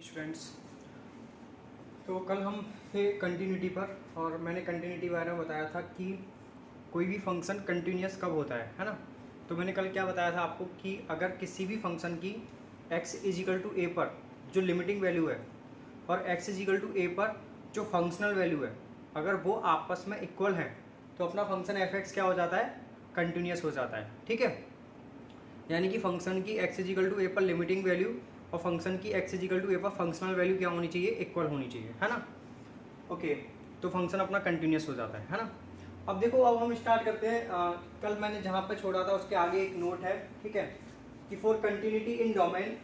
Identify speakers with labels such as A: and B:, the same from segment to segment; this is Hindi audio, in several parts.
A: स्टूडेंट्स, तो कल हम थे कंटिन्यूटी पर और मैंने कंटिन्यूटी के बारे में बताया था कि कोई भी फंक्शन कंटिन्यूस कब होता है ना। तो मैंने कल क्या बताया था आपको कि अगर किसी भी फंक्शन की x इजिकल टू ए पर जो लिमिटिंग वैल्यू है और x इजिकल टू ए पर जो फंक्शनल वैल्यू है, अगर वो आपस में इक्वल हैं तो अपना फंक्शन f(x) क्या हो जाता है, कंटिन्यूस हो जाता है। ठीक है, यानी कि फंक्शन की x इजिकल टू ए पर लिमिटिंग वैल्यू और फंक्शन की x इजिकल टू ए पर फंक्शनल वैल्यू क्या होनी चाहिए, इक्वल होनी चाहिए, है ना। ओके, तो फंक्शन अपना कंटिन्यूस हो जाता है ना। अब देखो, अब हम स्टार्ट करते हैं। कल मैंने जहाँ पर छोड़ा था उसके आगे एक नोट है, ठीक है, कि for continuity in domain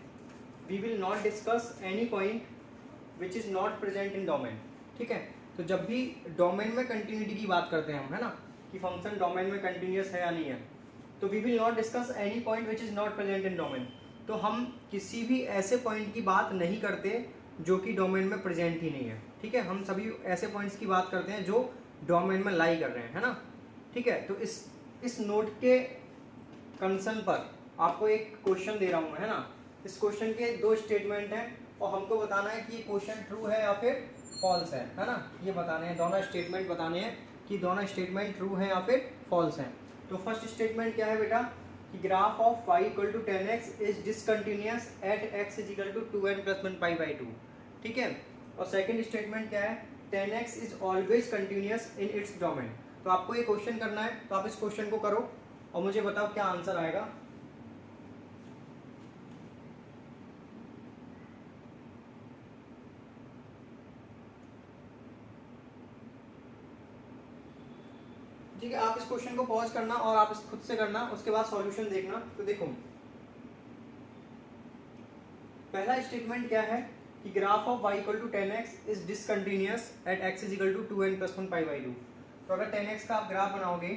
A: we will not discuss any point which is not present in domain. ठीक है, तो जब भी डोमेन में कंटिन्यूटी की बात करते हैं हम, है ना, कि फंक्शन डोमेन में कंटिन्यूस है या नहीं है, तो we will not discuss any point which is not present in domain. तो हम किसी भी ऐसे पॉइंट की बात नहीं करते जो कि डोमेन में प्रेजेंट ही नहीं है। ठीक है, हम सभी ऐसे पॉइंट्स की बात करते हैं जो डोमेन में लाई कर रहे हैं, है ना। ठीक है, तो इस नोट के कंसर्न पर आपको एक क्वेश्चन दे रहा हूँ मैं, है ना। इस क्वेश्चन के दो स्टेटमेंट हैं और हमको बताना है कि ये क्वेश्चन ट्रू है या फिर फॉल्स है ना। ये बताने हैं, दोनों स्टेटमेंट बताने हैं कि दोनों स्टेटमेंट ट्रू हैं या फिर फॉल्स हैं। तो फर्स्ट स्टेटमेंट क्या है बेटा, कि graph of y equal to 10x is discontinuous at x is equal to 2n plus 1 pi by 2। ठीक है, और सेकंड स्टेटमेंट क्या है, 10x is always continuous in its domain. तो आपको ये क्वेश्चन करना है, तो आप इस क्वेश्चन को करो और मुझे बताओ क्या आंसर आएगा। ठीक है, आप इस क्वेश्चन को पॉज करना और आप इस खुद से करना, उसके बाद सॉल्यूशन देखना। तो देखो, पहला स्टेटमेंट क्या है कि graph of y equal to 10x is discontinuous at x is equal to 2n plus 1 pi by 2। तो अगर 10x का आप ग्राफ बनाओगे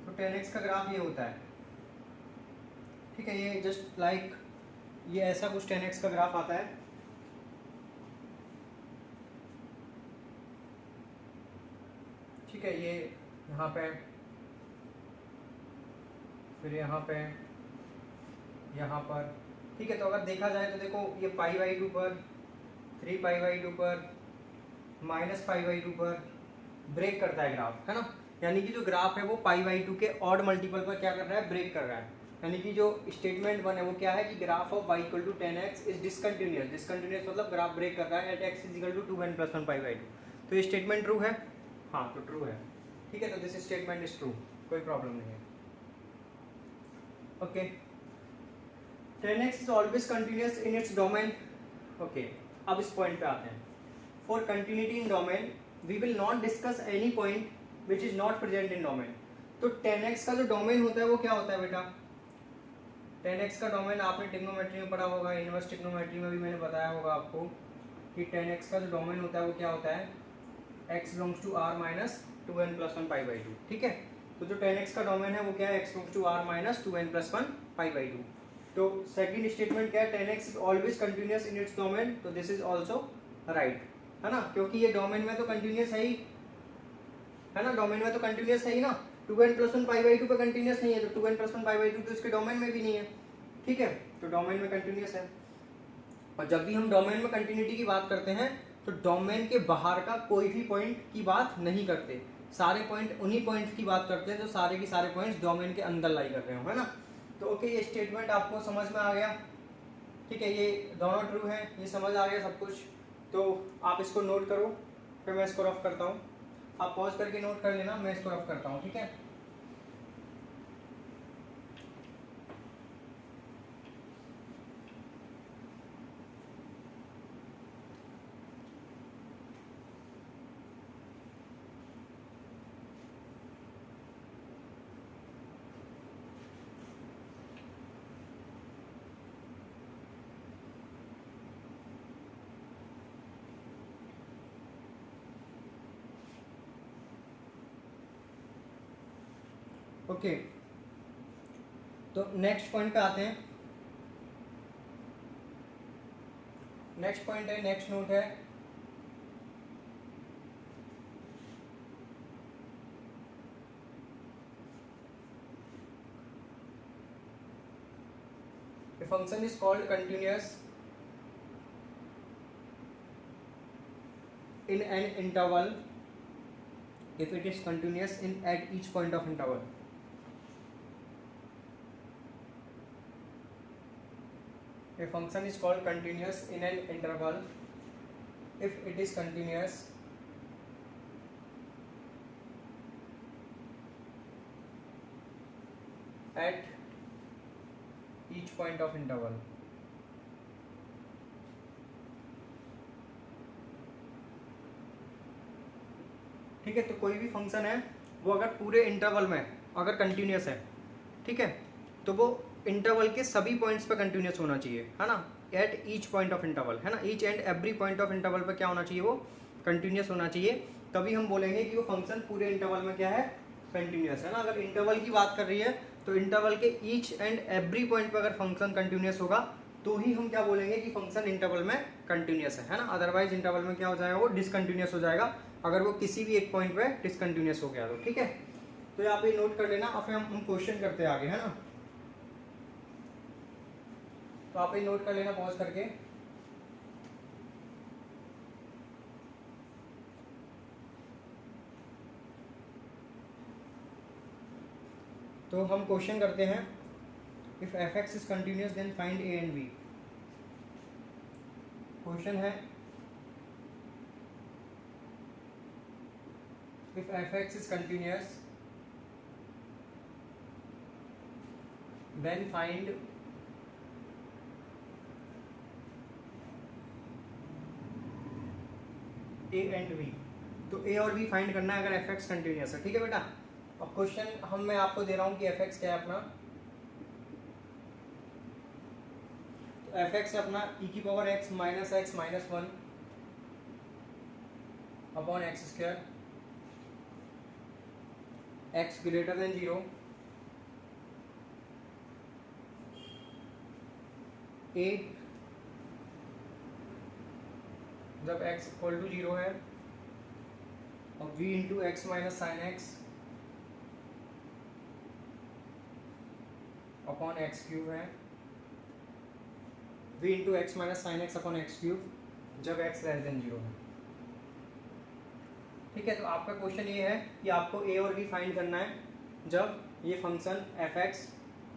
A: तो 10x का ग्राफ ये होता है। ठीक है, ये जस्ट लाइक ये ऐसा कुछ 10x का ग्राफ आता है। ठीक है, ये यहाँ पे, फिर यहाँ पे, यहाँ पर। ठीक है, तो अगर देखा जाए तो देखो, ये पाई बाई 2 पर, 3 पाई बाई 2 पर, माइनस पाई बाई 2 पर ब्रेक करता है ग्राफ, है ना। यानी कि जो ग्राफ है वो पाई बाई 2 के ऑड मल्टीपल पर क्या कर रहा है, ब्रेक कर रहा है। यानी कि जो स्टेटमेंट वन है वो क्या है कि graph of y equal to 10x is discontinuous. Discontinuous मतलब ग्राफ ब्रेक कर रहा है at x is equal to 2n plus 1 pi by 2। तो ये स्टेटमेंट ट्रू है, हाँ तो ट्रू है। ठीक है, तो दिस स्टेटमेंट इज ट्रू, कोई प्रॉब्लम नहीं है। Okay, 10x is always continuous in its domain. Okay, अब इस पॉइंट पे आते हैं। For continuity in domain we will not discuss any point which is not present in domain. तो 10x का जो डोमेन होता है वो क्या होता है बेटा, 10x का डोमेन आपने ट्रिग्नोमेट्री में पढ़ा होगा, इनवर्स ट्रिग्नोमेट्री में भी मैंने बताया होगा आपको कि 10x का जो डोमेन होता है वो क्या होता है, x belongs to r minus 2n plus 1 pi by 2। ठीक है, तो जो 10x का डोमेन है वो क्या है, x belongs to r minus 2n plus 1 pi by 2। तो सेकंड स्टेटमेंट क्या है, 10x is always continuous in its domain. तो दिस इज ऑल्सो राइट, है ना, क्योंकि ये डोमेन में तो कंटिन्यूअस है ही, है ना, डोमेन में तो कंटिन्यूअस है ही ना। 2n प्लस 1 पाई बाई 2 पे कंटिन्यूअस नहीं है, तो 2n प्लस 1 पाई बाई 2 तो इसके डोमेन में भी नहीं है। ठीक है, तो डोमेन में कंटिन्यूअस है। और जब भी हम डोमेन में कंटिन्यूटी की बात करते हैं तो डोमेन के बाहर का कोई भी पॉइंट की बात नहीं करते, सारे पॉइंट उन्हीं पॉइंट्स की बात करते हैं जो सारे के सारे पॉइंट्स डोमेन के अंदर लाई कर रहे हो, है ना। तो ओके, ये स्टेटमेंट आपको समझ में आ गया। ठीक है, ये दोनों ट्रू है, ये समझ आ गया सब कुछ। तो आप इसको नोट करो, फिर मैं इसको रफ करता हूँ। आप पॉज करके नोट कर लेना, मैं इसको रफ करता हूँ। ठीक है, ओके, तो नेक्स्ट पॉइंट पे आते हैं। नेक्स्ट पॉइंट है, नेक्स्ट नोट है, a function is called continuous in an interval if it is continuous in at each point of interval. A function is called continuous in an interval if it is continuous at each point of interval. ठीक है, तो कोई भी फंक्शन है वो अगर पूरे इंटरवल में अगर कंटिन्यूस है, ठीक है, तो वो इंटरवल के सभी पॉइंट्स पे कंटिन्यूस होना चाहिए, है ना, at each point of interval, है ना, each and every point of interval पे क्या होना चाहिए, वो कंटिन्यूस होना चाहिए, तभी हम बोलेंगे कि वो फंक्शन पूरे इंटरवल में क्या है, कंटिन्यूस है ना। अगर इंटरवल की बात कर रही है तो इंटरवल के ईच एंड एवरी पॉइंट पे अगर फंक्शन कंटिन्यूस होगा तो ही हम क्या बोलेंगे कि फंक्शन इंटरवल में कंटिन्यूस है ना। अदरवाइज इंटरवल में क्या हो जाएगा, वो डिसकंटिन्यूस हो जाएगा अगर वो किसी भी एक पॉइंट पे डिसकंटिन्यूस हो गया तो, ठीक है। तो यहाँ पे नोट कर लेना और फिर हम क्वेश्चन करते हैं आगे, है ना। तो आप ये नोट कर लेना पॉज करके। तो हम क्वेश्चन करते हैं, if f x is continuous then find a and b. Question है, if f(x) is continuous then find a and b। तो a और b फाइंड करना है अगर f(x) कंटिन्यूस है, ठीक है बेटा। अब क्वेश्चन मैं आपको दे रहा हूँ कि f(x) क्या है अपना, तो f(x) है अपना e⁻x minus x minus 1 upon x square, x greater than 0, a जब x इक्वल टू 0 है, और v into x minus sine x upon x cube है, v into x minus sine x upon x cube जब x लेस देन 0 है, ठीक है। तो आपका क्वेश्चन ये है कि आपको a और b फाइंड करना है जब ये फंक्शन f(x)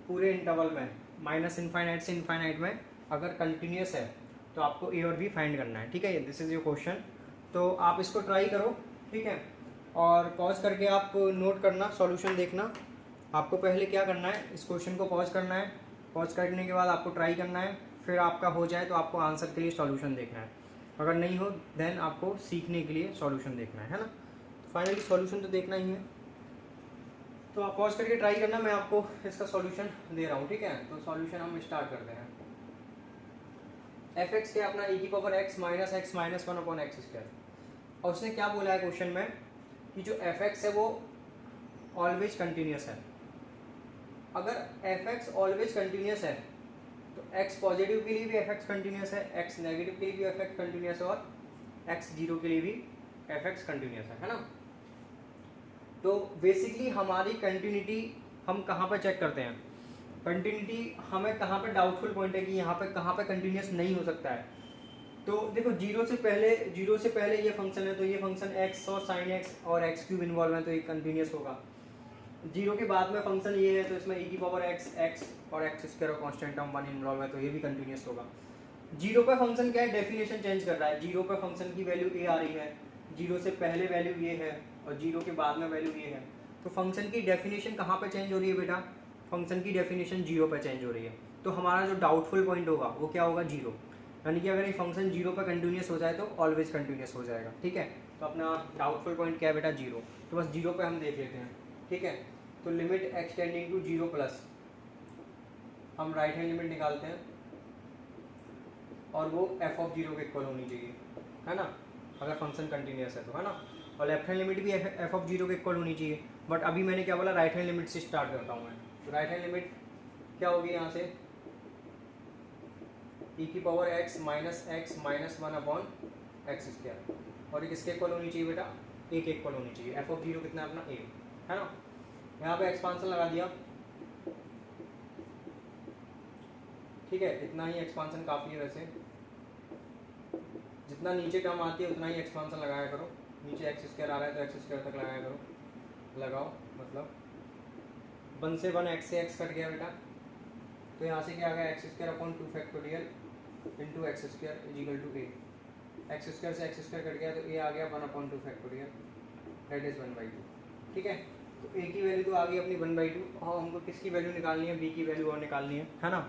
A: पूरे इंटरवल में माइनस इनफाइनाइट से इनफाइनाइट में अगर कंटिन्यूस है, तो आपको a और b फाइंड करना है, ठीक है। This is your question. तो आप इसको ट्राई करो, ठीक है, और पॉज करके आप नोट करना, सॉल्यूशन देखना। आपको पहले क्या करना है, इस क्वेश्चन को पॉज करना है, पॉज करने के बाद आपको ट्राई करना है, फिर आपका हो जाए तो आपको आंसर के लिए सॉल्यूशन देखना है, अगर नहीं हो देन आपको सीखने के लिए सॉल्यूशन देखना है ना। फाइनली सॉल्यूशन तो देखना ही है, तो आप पॉज करके ट्राई करना, मैं आपको इसका सॉल्यूशन दे रहा हूँ, ठीक है। तो सॉल्यूशन हम स्टार्ट करते हैं। f(x) क्या अपना e⁻x minus x minus 1 upon x square, और उसने क्या बोला है क्वेश्चन में कि जो f(x) है वो ऑलवेज कंटिन्यूस है। अगर f(x) ऑलवेज कंटिन्यूस है तो x पॉजिटिव के लिए भी f(x) कंटिन्यूस है, x नेगेटिव के लिए भी f(x) कंटिन्यूस है, और x 0 के लिए भी f(x) कंटिन्यूस है ना। तो बेसिकली हमारी कंटिन्यूटी हम कहाँ पर चेक करते हैं, कंटिन्यूटी हमें कहाँ पर डाउटफुल पॉइंट है कि यहाँ पे कहाँ पे कंटिन्यूस नहीं हो सकता है। तो देखो 0 से पहले ये फंक्शन है, तो ये फंक्शन x और साइन x और x क्यूब इन्वॉल्व है, तो ये कंटिन्यूस होगा। 0 के बाद में फंक्शन ये है, तो इसमें e⁻x x और x स्क्वायर और कांस्टेंट टर्म 1 इन्वॉल्व है, तो ये भी कंटिन्यूस होगा। 0 पे फंक्शन क्या है, डेफिनेशन चेंज कर रहा है। 0 पे फंक्शन की वैल्यू a आ रही है, 0 से पहले वैल्यू ये है और 0 के बाद में वैल्यू ये है, तो फंक्शन की डेफिनेशन कहाँ पे चेंज हो रही है बेटा, फंक्शन की डेफिनेशन 0 पे चेंज हो रही है। तो हमारा जो डाउटफुल पॉइंट होगा वो क्या होगा, 0, यानी कि अगर ये फंक्शन 0 पे कंटिन्यूस हो जाए तो ऑलवेज कंटिन्यूस हो जाएगा, ठीक है। तो अपना डाउटफुल पॉइंट क्या है बेटा, 0। तो बस 0 पे हम देख लेते हैं, ठीक है। तो limit x tending to 0 plus, हम राइट हैंड लिमिट निकालते हैं और वो f(0) के इक्वल होनी चाहिए, है ना, अगर फंक्शन कंटिन्यूस है तो, है ना। और लेफ्ट हैंड लिमिट भी f(0) के इक्वल होनी चाहिए, बट अभी मैंने क्या बोला, राइट हैंड लिमिट से स्टार्ट करता हूँ मैं। तो राइट हैंड लिमिट क्या होगी यहाँ से, e⁻x minus x minus 1 upon x square, और ये किसके इक्वल होनी चाहिए बेटा, a के इक्वल होनी चाहिए। f(0) कितना है अपना, a, है ना। यहाँ पे एक्सपांसन लगा दिया, ठीक है, इतना ही एक्सपांसन काफ़ी है वैसे, जितना नीचे टर्म आती है उतना ही एक्सपांसन लगाया करो। नीचे एक्स स्क्वायर आ रहा है तो एक्स स्क्वायर तक लगाया करो, लगाओ। मतलब 1 से 1 एक्स से एक्स कट गया बेटा, तो यहाँ से क्या आ गया x square upon 2 factorial into x square is equal to a. X square से एक्स स्क्वायर कट गया तो ए आ गया 1/2 फैक्टोरियल दैट इज 1/2। ठीक है, तो ए की वैल्यू तो आ गई अपनी 1/2 और हमको किसकी वैल्यू निकालनी है, बी की वैल्यू और निकालनी है ना।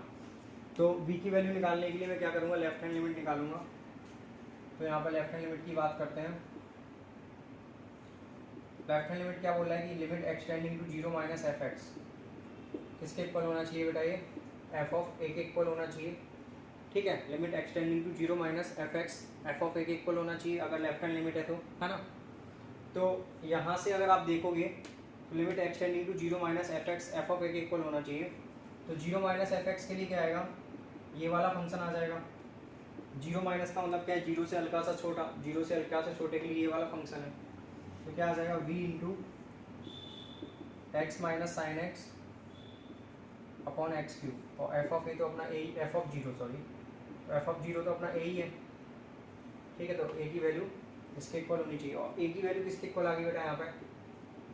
A: तो बी की वैल्यू निकालने के लिए मैं क्या करूँगा, लेफ्ट हैंड लिमिट निकालूंगा। तो यहाँ पर लेफ्ट हैंड लिमिट की बात करते हैं। लेफ्ट हैंड लिमिट क्या बोल रहा है कि limit x tending to 0 minus f x किसके इक्वल होना चाहिए बेटा, ये एफ ऑफ ए के इक्वल होना चाहिए। ठीक है, limit x tending to 0 minus f x f of a के इक्वल होना चाहिए अगर लेफ्ट हैंड लिमिट है तो, है ना। तो यहाँ से अगर आप देखोगे तो limit x tending to 0 minus f x f of a के इक्वल होना चाहिए। तो 0 माइनस एफ एक्स के लिए क्या आएगा, ये वाला फंक्शन आ जाएगा। 0 माइनस का मतलब क्या है, 0 से हल्का सा छोटा, 0 से हल्का सा छोटे के लिए ये वाला फंक्शन है। तो क्या आ जाएगा v into x minus sine x upon x cube, और एफ ऑफ ए तो अपना a, f of 0 sorry, f of 0 तो अपना ए ही है। ठीक है, तो ए की वैल्यू इसके इक्वल होनी चाहिए, और ए की वैल्यू किसके इक्वल आ गई बेटा यहाँ पे,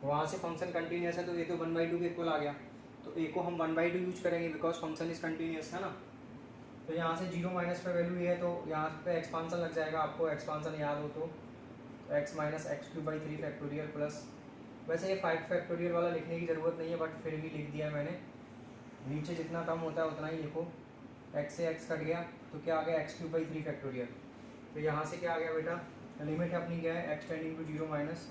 A: वहाँ से फंक्शन कंटिन्यूस है तो ए तो 1/2 के इक्वल आ गया। तो ए को हम 1/2 यूज करेंगे बिकॉज फंक्शन इज कंटिन्यूस, है ना। तो यहाँ से 0 माइनस पे वैल्यू ये है तो यहाँ पे एक्सपांसन लग जाएगा, आपको एक्सपांसन याद हो तो x minus x cube by 3 factorial plus, वैसे ये 5 फैक्टोरियल वाला लिखने की ज़रूरत नहीं है बट फिर भी लिख दिया है मैंने। नीचे जितना टर्म होता है उतना ही लिखो, एक्स से एक्स कट गया तो क्या आ गया एक्स क्यूब बाई 3 फैक्टोरियल। तो यहाँ से क्या आ गया बेटा, लिमिट अपनी क्या है एक्स टेंडिंग टू 0 माइनस,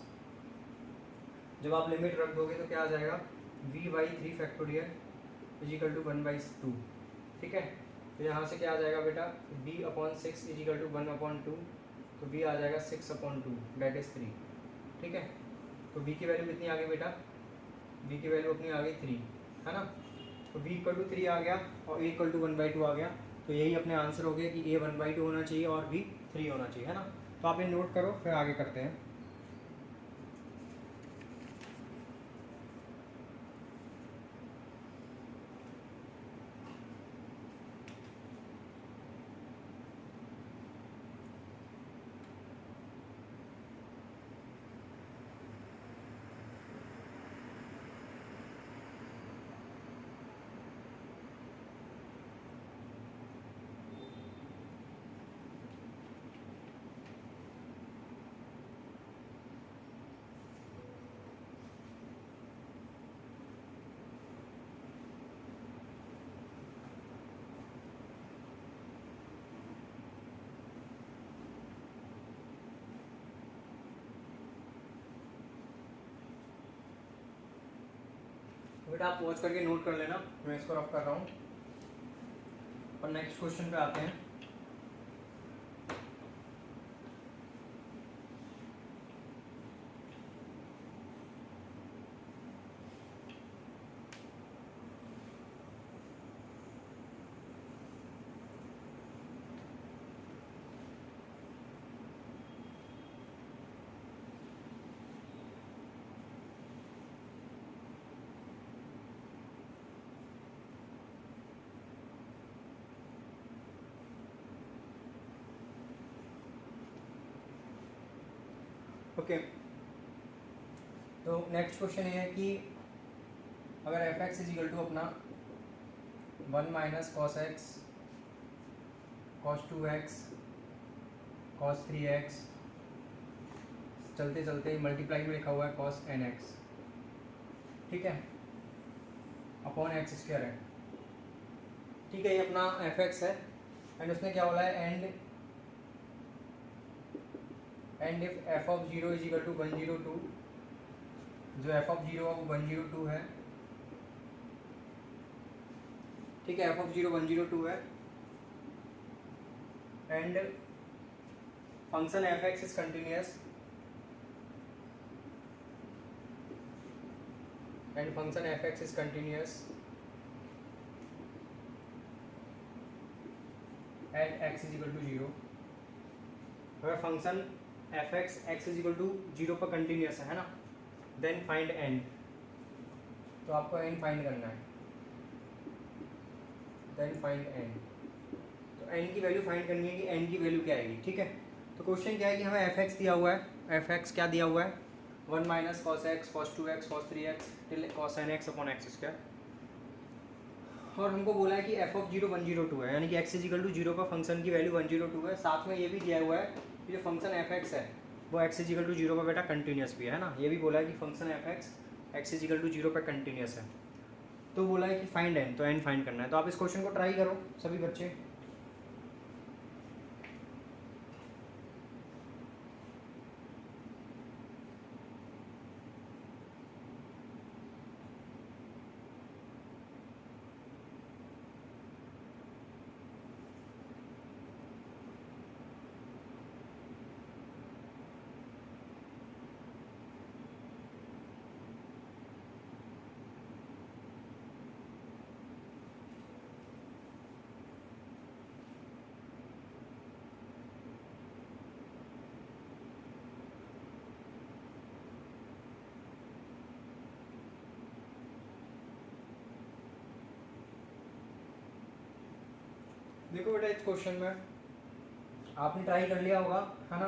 A: जब आप लिमिट रख दोगे तो क्या आ जाएगा v by 3 factorial is equal to 1/2। ठीक है, तो यहाँ से क्या आ जाएगा बेटा b upon 6 is equal to 1/2, तो b आ जाएगा 6/2 दैट इज 3। ठीक है, तो b की वैल्यू कितनी आ गई बेटा, b की वैल्यू अपनी आ गई 3, है ना। तो b इक्वल टू 3 आ गया और a इक्वल टू 1/2 आ गया। तो यही अपने आंसर हो गया कि a 1/2 होना चाहिए और b 3 होना चाहिए, है ना। तो आप ये नोट करो फिर आगे करते हैं। बेटा आप पॉज करके नोट कर लेना, मैं इसको रफ कर रहा हूँ और नेक्स्ट क्वेश्चन पे आते हैं। ओके, तो नेक्स्ट क्वेश्चन ये है कि अगर f x is equal to अपना 1 minus cos x cos 2x cos 3x, चलते चलते मल्टीप्लाई में लिखा हुआ है कॉस nx, ठीक है, अपॉन एक्स स्क्वायर है। ठीक है, ये अपना एफ एक्स है एंड उसने क्या बोला है and if f of 0 is equal to 102, जो एफ ऑफ 0 है वो 102 है। ठीक है, एफ ऑफ 0 102 है and function f x is continuous and function f x is continuous at x is equal to 0। अगर function f x is equal to 0 पर कंटिन्यूस है ना, देन फाइंड एन। तो आपको एन फाइंड करना है, देन फाइंड एन। तो एन की वैल्यू फाइंड करनी है कि एन की वैल्यू क्या आएगी। ठीक है, तो क्वेश्चन क्या है कि हमें एफ एक्स दिया हुआ है, एफ एक्स क्या दिया हुआ है 1 minus cos x cos 2x cos 3x till cos n x upon x square, और हमको बोला है कि एफ ऑफ 0 102 है, यानी कि x इजिकल टू 0 पर फंक्शन की वैल्यू 102 है। साथ में ये भी दिया हुआ है कि जो फंक्शन एफ एक्स है वो x इजिकल टू 0 पर बेटा कंटिन्यूस भी है ना, ये भी बोला है कि function f x x is equal to 0 पर कंटिन्यूस है। तो बोला है कि फाइंड एन, तो एन फाइंड करना है। तो आप इस क्वेश्चन को ट्राई करो सभी बच्चे। देखो बेटा इस क्वेश्चन में आपने ट्राई कर लिया होगा है ना,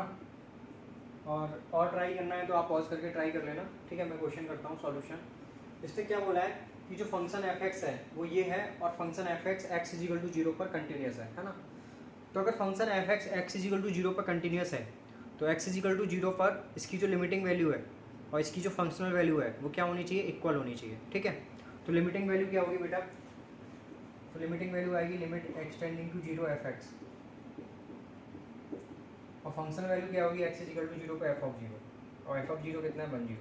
A: और ट्राई करना है तो आप पॉज करके ट्राई कर लेना, ठीक है। मैं क्वेश्चन करता हूँ सॉल्यूशन। इसमें क्या बोला है कि जो फंक्शन एफ एक्स है वो ये है, और function f x x is equal to 0 पर कंटिन्यूस है ना। तो अगर function f x x is equal to 0 पर कंटिन्यूस है तो एक्स इजिकल टू 0 पर इसकी जो लिमिटिंग वैल्यू है और इसकी जो फंक्शनल वैल्यू है वो क्या होनी चाहिए, इक्वल होनी चाहिए, ठीक है। तो लिमिटिंग वैल्यू क्या होगी बेटा, तो लिमिटिंग वैल्यू आएगी limit x tending to 0 f x, और फंक्शन वैल्यू क्या होगी एक्स इजिकल टू 0 पे एफ ऑफ 0, और एफ ऑफ 0 कितना है 10,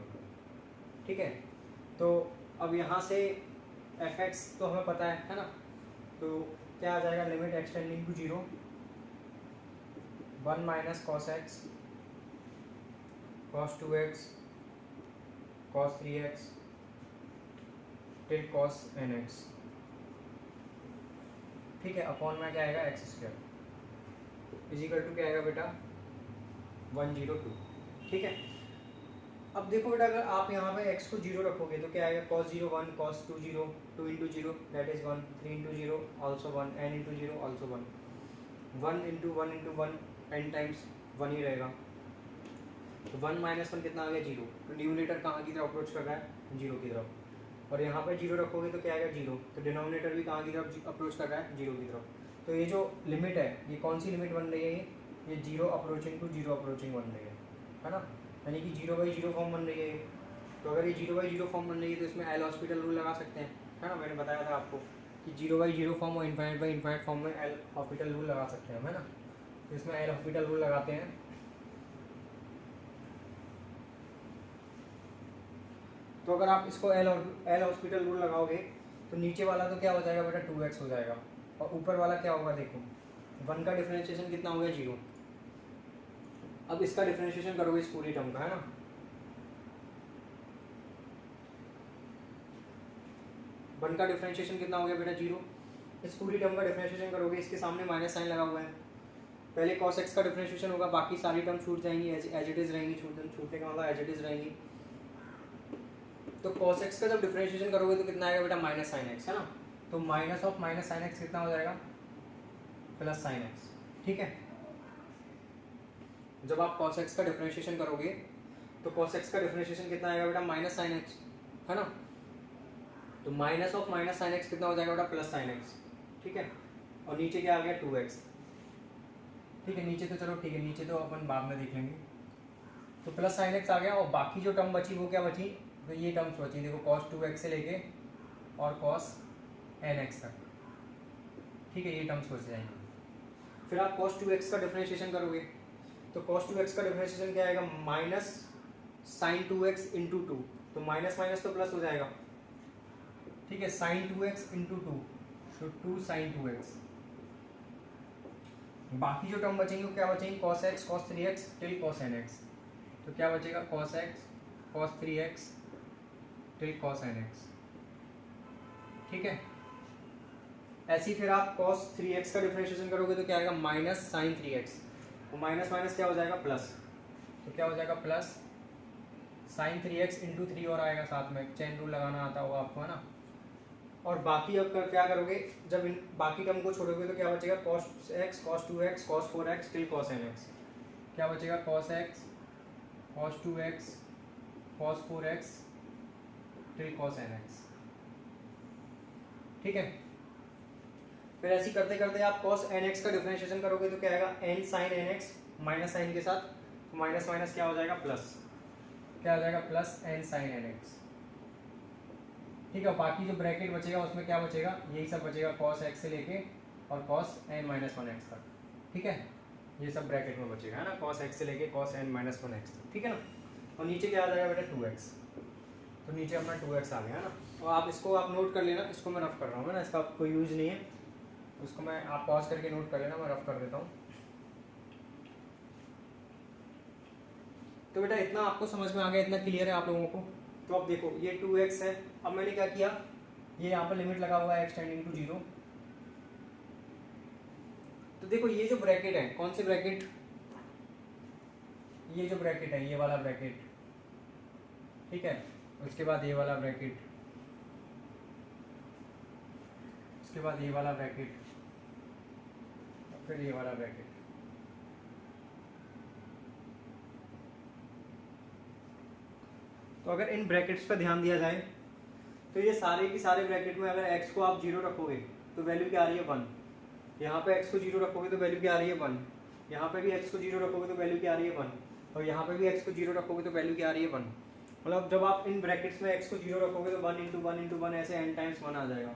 A: ठीक है। तो अब यहाँ से एफ एक्स तो हमें पता है ना, तो क्या आ जाएगा limit x tending to 0 1 minus cos x cos 2x cos 3x till cos n x, ठीक है, अपॉन में क्या आएगा एक्स स्क्वायर इजिकल टू क्या आएगा बेटा 102, ठीक है। अब देखो बेटा अगर आप यहाँ पे x को 0 रखोगे तो क्या आएगा cos 0 1 cos 2 0 2 into 0 that is 1 3 into 0 also 1 n into 0 also 1 1 into 1 into 1 n times 1 ही रहेगा। तो 1 माइनस 1 कितना आ गया 0, तो न्यूमरेटर कहाँ की तरफ अप्रोच कर रहा है 0 की तरफ, और यहाँ पर 0 रखोगे तो क्या आएगा 0, तो डिनोमिनेटर भी कहाँ की तरफ अप्रोच कर रहा है 0 की तरफ। तो ये जो लिमिट है ये कौन सी लिमिट बन रही है, ये 0 अप्रोचिंग टू 0 अप्रोचिंग बन रही है ना, यानी कि 0/0 फॉर्म बन रही है ये। तो अगर ये 0/0 फॉर्म बन रही है तो इसमें एल हॉस्पिटल रूल लगा सकते हैं, है ना। मैंने बताया था आपको कि 0/0 फॉर्म और इन्फाइनाइट फॉर्म में एल हॉस्पिटल रूल लगा सकते हैं, है ना। तो इसमें एल हॉस्पिटल रूल लगाते हैं। तो अगर आप इसको एल हॉस्पिटल रूल लगाओगे तो नीचे वाला तो क्या हो जाएगा बेटा 2x हो जाएगा, और ऊपर वाला क्या होगा देखो 1 का डिफरेंशिएशन कितना हो गया 0। अब इसका डिफरेंशिएशन करोगे इस पूरी टर्म का, है ना, वन का डिफरेंशिएशन कितना हो गया बेटा 0। इस पूरी टर्म का डिफरेंशिएशन करोगे इसके सामने माइनस साइन लगा हुआ है, पहले cos x का डिफरेंशिएशन होगा, बाकी सारी टर्म छूट जाएंगी, एज इट इज रहेंगी, छूटने का मतलब एज इट इज रहेंगी। तो cos x का जब डिफरेंशिएशन करोगे तो कितना आएगा बेटा माइनस साइन एक्स, है ना। तो minus of minus sine x कितना हो जाएगा प्लस साइन एक्स, ठीक है। जब आप cos x का डिफरेंशिएशन करोगे तो cos x का डिफरेंशिएशन कितना आएगा बेटा माइनस साइन एक्स, है ना। तो minus of minus sine x कितना हो जाएगा बेटा प्लस साइन एक्स, ठीक है। और नीचे क्या आ गया 2x, ठीक है। नीचे तो चलो ठीक है, नीचे तो अपन बाद में देख लेंगे। तो प्लस साइन एक्स आ गया, और बाकी जो टर्म बची वो क्या बची, तो ये टर्म्स बची देखो cos 2x से लेके और cos nx तक, ठीक है, ये टर्म्स बच जाएंगे। फिर आप cos 2x का डिफरेंशिएशन करोगे तो cos 2x का डिफरेंशिएशन क्या आएगा माइनस साइन 2x इंटू 2, तो माइनस माइनस तो प्लस हो जाएगा, ठीक है। साइन 2x इंटू 2 तो 2 साइन 2x, बाकी जो टर्म बचेंगे वो क्या बचेंगे cos x cos 3x till cos nx, तो क्या बचेगा cos x cos 3x till cos nx, ठीक है। ऐसे ही फिर आप cos 3x का डिफरेंशिएशन करोगे तो क्या आएगा माइनस साइन 3x, वो माइनस माइनस क्या हो जाएगा प्लस, तो क्या हो जाएगा प्लस साइन 3x इंटू 3 और आएगा साथ में, चेन रूल लगाना आता होगा आपको, है ना। और बाकी अब क्या करोगे, जब इन बाकी टर्म को छोड़ोगे तो क्या बचेगा cos x cos 2x cos 4x till cos nx, क्या बचेगा, cos x, cos 2x, cos 4x till cos nx। ठीक है, फिर ऐसे ही करते करते आप cos nx का डिफरेंशिएशन करोगे तो क्या आएगा, n sin nx minus sine के साथ, तो माइनस माइनस क्या हो जाएगा प्लस, क्या हो जाएगा प्लस n sin nx। ठीक है, बाकी जो ब्रैकेट बचेगा उसमें क्या बचेगा, यही सब बचेगा cos x से लेके और cos n माइनस 1x तक। ठीक है, ये सब ब्रैकेट में बचेगा, है ना, cos x से लेके cos n माइनस 1x तक। ठीक है ना, और नीचे क्या आ जाएगा बेटा 2x, तो नीचे अपना 2x आ गया, है ना। तो आप इसको आप नोट कर लेना, इसको मैं रफ कर रहा हूँ, है ना, इसका कोई यूज़ नहीं है, उसको मैं आप पॉज करके नोट कर लेना, मैं रफ कर देता हूँ। तो बेटा इतना आपको समझ में आ गया, इतना क्लियर है आप लोगों को। तो अब देखो ये 2x है, अब मैंने क्या किया, ये यहाँ पर लिमिट लगा हुआ है x टेंडिंग टू 0। तो देखो ये जो ब्रैकेट है, कौन से ब्रैकेट, ये जो ब्रैकेट है ये वाला ब्रैकेट, ठीक है, उसके बाद ये वाला ब्रैकेट, उसके बाद ये वाला ब्रैकेट, फिर ये वाला ब्रैकेट। तो अगर इन ब्रैकेट्स पर ध्यान दिया जाए तो ये सारे के सारे ब्रैकेट में अगर x को आप 0 रखोगे तो वैल्यू क्या आ रही है 1, यहाँ पे x को 0 रखोगे तो वैल्यू क्या आ रही है 1, यहाँ पे भी x को 0 रखोगे तो वैल्यू क्या आ रही है 1, और यहाँ पे भी x को 0 रखोगे तो वैल्यू क्या आ रही है 1। मतलब जब आप इन ब्रैकेट्स में x को 0 रखोगे तो 1 इंटू 1 इंटू 1 ऐसे n टाइम्स 1 आ जाएगा,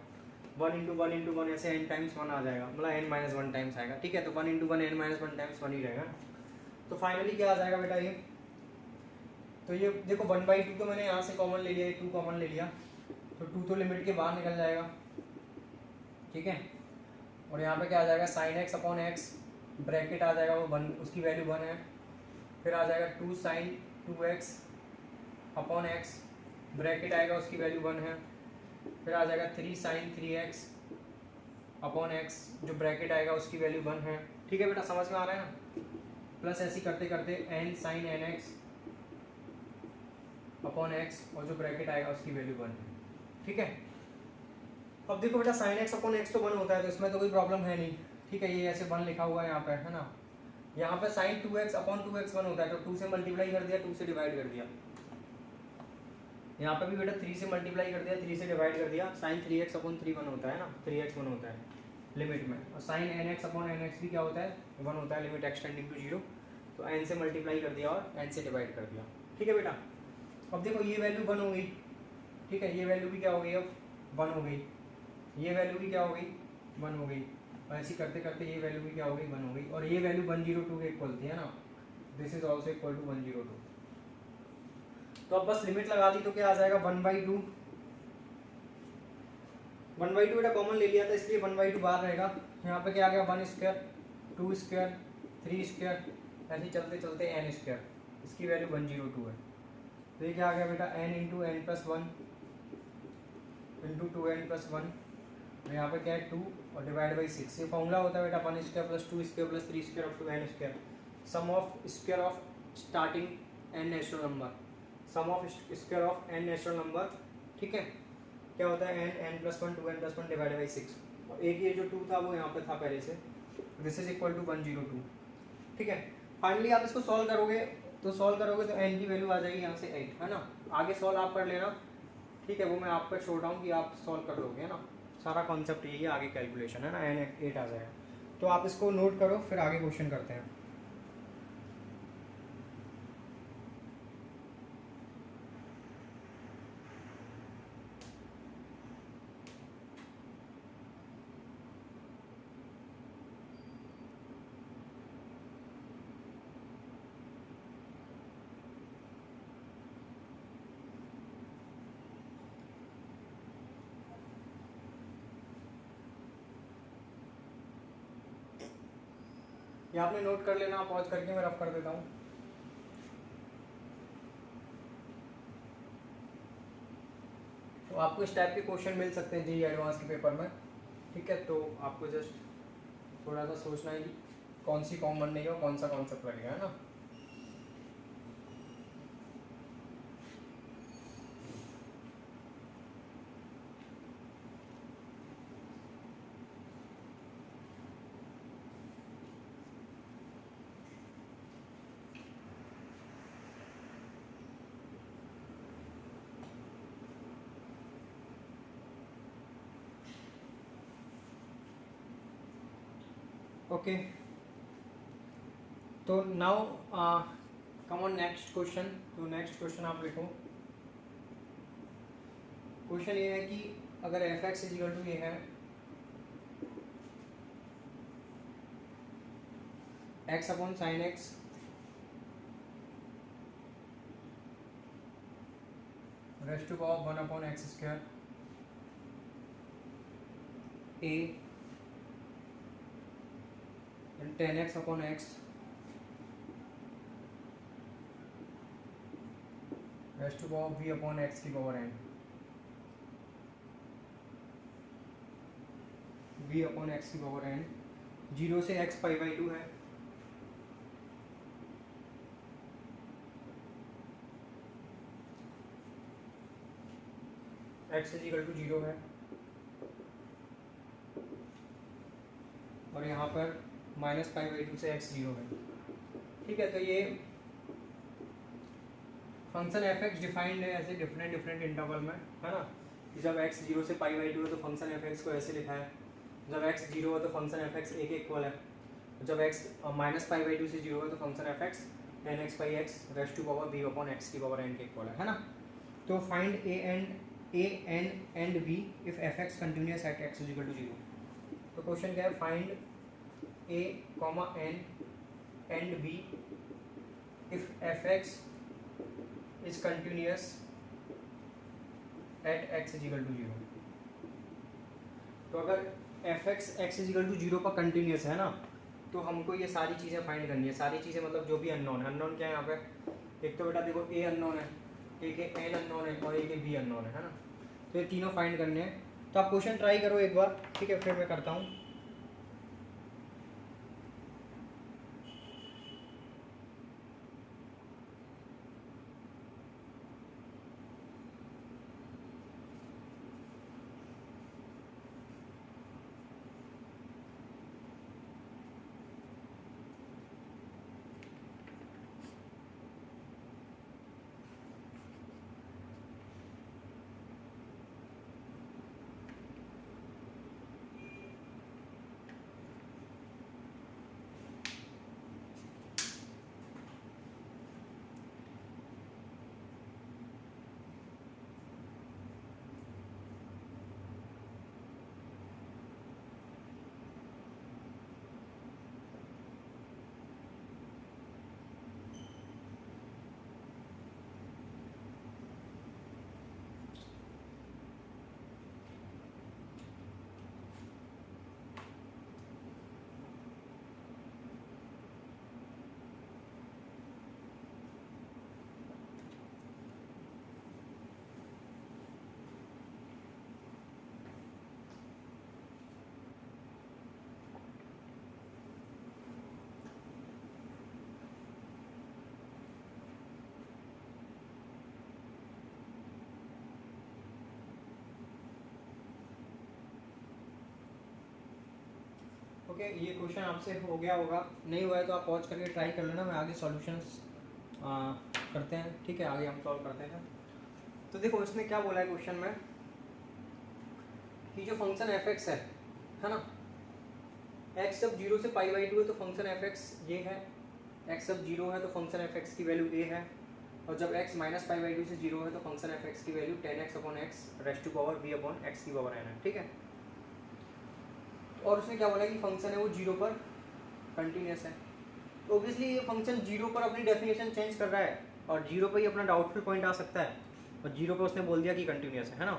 A: 1 इंटू 1 इंटू 1 ऐसे n टाइम्स 1 आ जाएगा, मतलब n माइनस 1 टाइम्स आएगा। ठीक है, तो 1 इंटू 1 n माइनस 1 टाइम्स 1 ही रहेगा। तो फाइनली क्या आ जाएगा बेटा ये, तो ये देखो 1/2 तो मैंने यहाँ से कॉमन ले लिया, 2 कॉमन ले लिया, तो 2 तो लिमिट के बाहर निकल जाएगा। ठीक है, और यहाँ पे क्या आ जाएगा sine x upon x, bracket आ जाएगा वो 1, उसकी वैल्यू 1 है, फिर आ जाएगा 2 sign 2x upon x, bracket आएगा उसकी वैल्यू 1 है, फिर आ जाएगा 3 साइन 3x अपॉन एक्स, जो ब्रैकेट आएगा उसकी वैल्यू 1 है। ठीक है बेटा, समझ में आ रहा है ना, प्लस ऐसे करते करते n sine nx upon x, और जो ब्रैकेट आएगा उसकी वैल्यू 1 है। ठीक है, अब देखो बेटा साइन एक्स अपॉन एक्स तो 1 होता है, तो इसमें तो कोई प्रॉब्लम है नहीं। ठीक है, ये ऐसे 1 लिखा हुआ है यहाँ पे, है ना, यहाँ पे साइन 2x अपॉन 2x 1 होता है, तो 2 से मल्टीप्लाई कर दिया, 2 से डिवाइड कर दिया, यहाँ पे भी बेटा 3 से मल्टीप्लाई कर दिया, 3 से डिवाइड कर दिया, साइन 3x अपॉन 3 1 होता है ना, 3x 1 होता है लिमिट में, और साइन nx अपॉन nx भी क्या होता है 1 होता है, लिमिट x टेंडिंग टू 0, तो n से मल्टीप्लाई कर दिया और n से डिवाइड कर दिया। ठीक है बेटा, अब देखो ये वैल्यू 1 हो गई, ठीक है, ये वैल्यू भी क्या हो गई, अब 1 हो गई, ये वैल्यू भी क्या हो गई 1 हो गई, और ऐसे करते करते ये वैल्यू भी क्या हो गई 1 हो गई, और ये वैल्यू 102 के इक्वल थी, है ना, this is also equal to 102। तो अब बस लिमिट लगा दी तो क्या आ जाएगा 1/2, 1/2 बेटा कॉमन ले लिया था इसलिए 1/2 बाहर रहेगा, यहाँ पे क्या आ गया 1 स्क्वायर 2 स्क्वायर 3 स्क्वायर, ऐसे चलते चलते n स्क्वायर, इसकी वैल्यू 102 है, तो ये क्या आ गया बेटा n into n plus 1 into 2n plus 1, और यहाँ पे क्या है 2 और डिवाइड बाई 6। ये फॉर्मूला होता है बेटा 1 square plus 2 square plus 3 square up to n square, sum of square of starting n natural number, sum of square of n natural number. ठीक है, क्या होता है n plus 1 2n plus 1 divide by 6, और एक ये जो 2 था वो यहाँ पे था पहले से, दिस इज इक्वल टू 102। ठीक है, फाइनली आप इसको सॉल्व करोगे तो n की वैल्यू आ जाएगी यहाँ से 8, है ना, आगे सॉल्व आप कर लेना। ठीक है, वो मैं आप पर छोड़ रहा हूँ कि आप सॉल्व कर लोगे, है ना, सारा कॉन्सेप्ट यही है, आगे कैलकुलेशन है ना, n 8 आ जाएगा, तो आप इसको नोट करो फिर आगे क्वेश्चन करते हैं। ये आपने नोट कर लेना, पॉज करके मैं रफ कर देता हूँ। तो आपको इस टाइप के क्वेश्चन मिल सकते हैं जी एडवांस के पेपर में। ठीक है, तो आपको जस्ट थोड़ा सा सोचना है कि कौन सी कॉमन नहीं हो, कौन सा कॉन्सेप्ट लगेगा, है ना। ओके, तो now come on next question. तो नेक्स्ट क्वेश्चन आप लिखो। क्वेश्चन ये है कि अगर f x is equal to ये है x upon sine x raised to power 1 upon x square a tan x upon x raised to power v upon x की power n, v upon x की पावर एन, 0 से एक्स पाई बाई 2 है, एक्स इज इक्वल टू 0 है, और यहाँ पर माइनस पाई बाई 2 से एक्स 0 है। ठीक है, तो ये फंक्शन एफ एक्स डिफाइंड है ऐसे डिफरेंट इंटरवल में, है ना, कि जब एक्स 0 से पाई बाई 2 है तो फंक्शन एफ एक्स को ऐसे लिखा है, जब एक्स 0 है तो फंक्शन एफ एक्स ए के इक्वल है, जब एक्स माइनस पाई बाई 2 से 0 है तो function f x tan x by x raised to power b upon x की पावर एन के इक्वल है ना। तो find a n and b if f x continuous at x is equal to 0। तो क्वेश्चन क्या है, find a comma n and b if f x is continuous at x is equal to 0। तो अगर f x x is equal to 0 पर कंटिन्यूस है ना, तो हमको ये सारी चीज़ें फाइंड करनी है। सारी चीज़ें मतलब जो भी अननोन है, अननोन क्या है यहाँ पे, एक तो बेटा देखो ए अननोन है, एक एन अननोन है और एक बी अननोन है ना। तो ये तीनों फाइंड करने हैं। तो आप क्वेश्चन ट्राई करो एक बार, ठीक है, फिर मैं करता हूँ। ओके, ये क्वेश्चन आपसे हो गया होगा, नहीं हुआ है तो आप पॉज करके ट्राई कर लेना, मैं आगे सॉल्यूशंस करते हैं। ठीक है, आगे हम सॉल्व करते हैं। तो देखो इसने क्या बोला है क्वेश्चन में कि जो फंक्शन एफ एक्स है ना, एक्स जब 0 से पाई बाई 2 है तो फंक्शन एफ एक्स ये है, एक्स जब 0 है तो फंक्शन एफ एक्स की वैल्यू ए है, और जब एक्स माइनस पाई बाई 2 से 0 है तो फंक्शन एफ एक्स की value tan x upon x raised to power v upon x की पावर एन है। ठीक है, और उसने क्या बोला कि फंक्शन है वो 0 पर कंटिन्यूस है। तो ऑब्वियसली ये फंक्शन 0 पर अपनी डेफिनेशन चेंज कर रहा है, और 0 पर ही अपना डाउटफुल पॉइंट आ सकता है, और 0 पर उसने बोल दिया कि कंटिन्यूस है ना।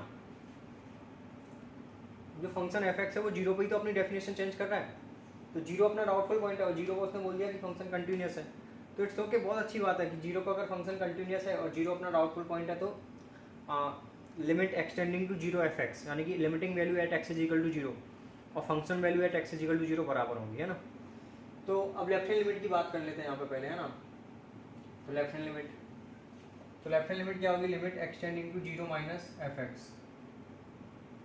A: जो फंक्शन एफ एक्स है वो 0 पर ही तो अपनी डेफिनेशन चेंज कर रहा है, तो 0 अपना डाउटफुल पॉइंट है, और 0 पर उसने बोल दिया कि फंक्शन कंटिन्यूस है। तो इट्स ओके, बहुत अच्छी बात है कि 0 पर अगर फंक्शन कंटिन्यूस है और 0 अपना डाउटफुल पॉइंट है तो limit x tending to 0 f x, यानी कि limiting value at x is equal to 0 और function value at x is equal to 0 बराबर होंगी, है ना। तो अब लेफ्ट हैंड लिमिट की बात कर लेते हैं यहाँ पे पहले, है ना। तो लेफ्ट हैंड लिमिट क्या होगी, limit x tending to 0 minus f x,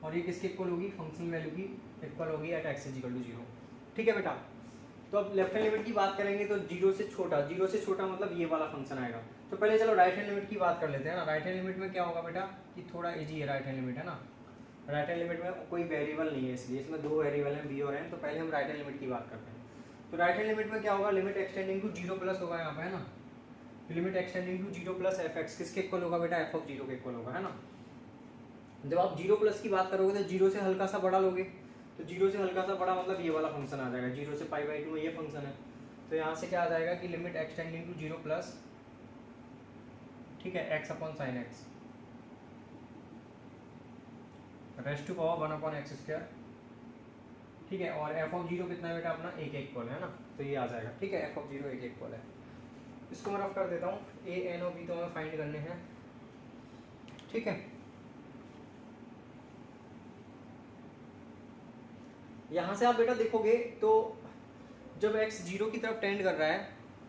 A: और ये किसके इक्वल होगी, फंक्शन वैल्यू की इक्वल होगी at x is equal to 0। ठीक है बेटा, तो अब लेफ्ट हैंड लिमिट की बात करेंगे तो 0 से छोटा मतलब ये वाला फंक्शन आएगा। तो पहले चलो राइट हैंड लिमिट की बात कर लेते हैं ना। राइट हैंड लिमिट में क्या होगा बेटा कि थोड़ा इजी है राइट हैंड लिमिट, है ना। राइट हैंड लिमिट में कोई वेरिएबल नहीं है, इसलिए इसमें दो वेरिएबल हैं बी और एन। तो पहले हम राइट हैंड लिमिट की बात करते हैं। तो राइट हैंड लिमिट में क्या होगा, limit x tending to zero plus होगा यहाँ पे, है ना, limit x tending to zero plus f x किसके इक्वल होगा बेटा, एफ ऑफ जीरो के इक्वल होगा, है ना। जब आप जीरो प्लस की बात करोगे तो जीरो से हल्का सा बड़ा लोगे, तो जीरो से हल्का सा बड़ा मतलब ये वाला फंक्शन आ जाएगा, जीरो से पाई बाई टू में ये फंक्शन है। तो यहाँ से क्या आ जाएगा कि limit x tending to zero plus, ठीक है, x upon sine x raised to power one upon x square, ठीक है, और एफ ऑफ जीरो कितना है बेटा अपना, एक इक्वल है ना, तो ये आ जाएगा, ठीक है, एफ ऑफ जीरो एक इक्वल है। इसको मैं रफ कर देता हूँ, ए एन और बी तो हमें फाइंड करने हैं, ठीक है। यहाँ से आप बेटा देखोगे तो जब x जीरो की तरफ टेंड कर रहा है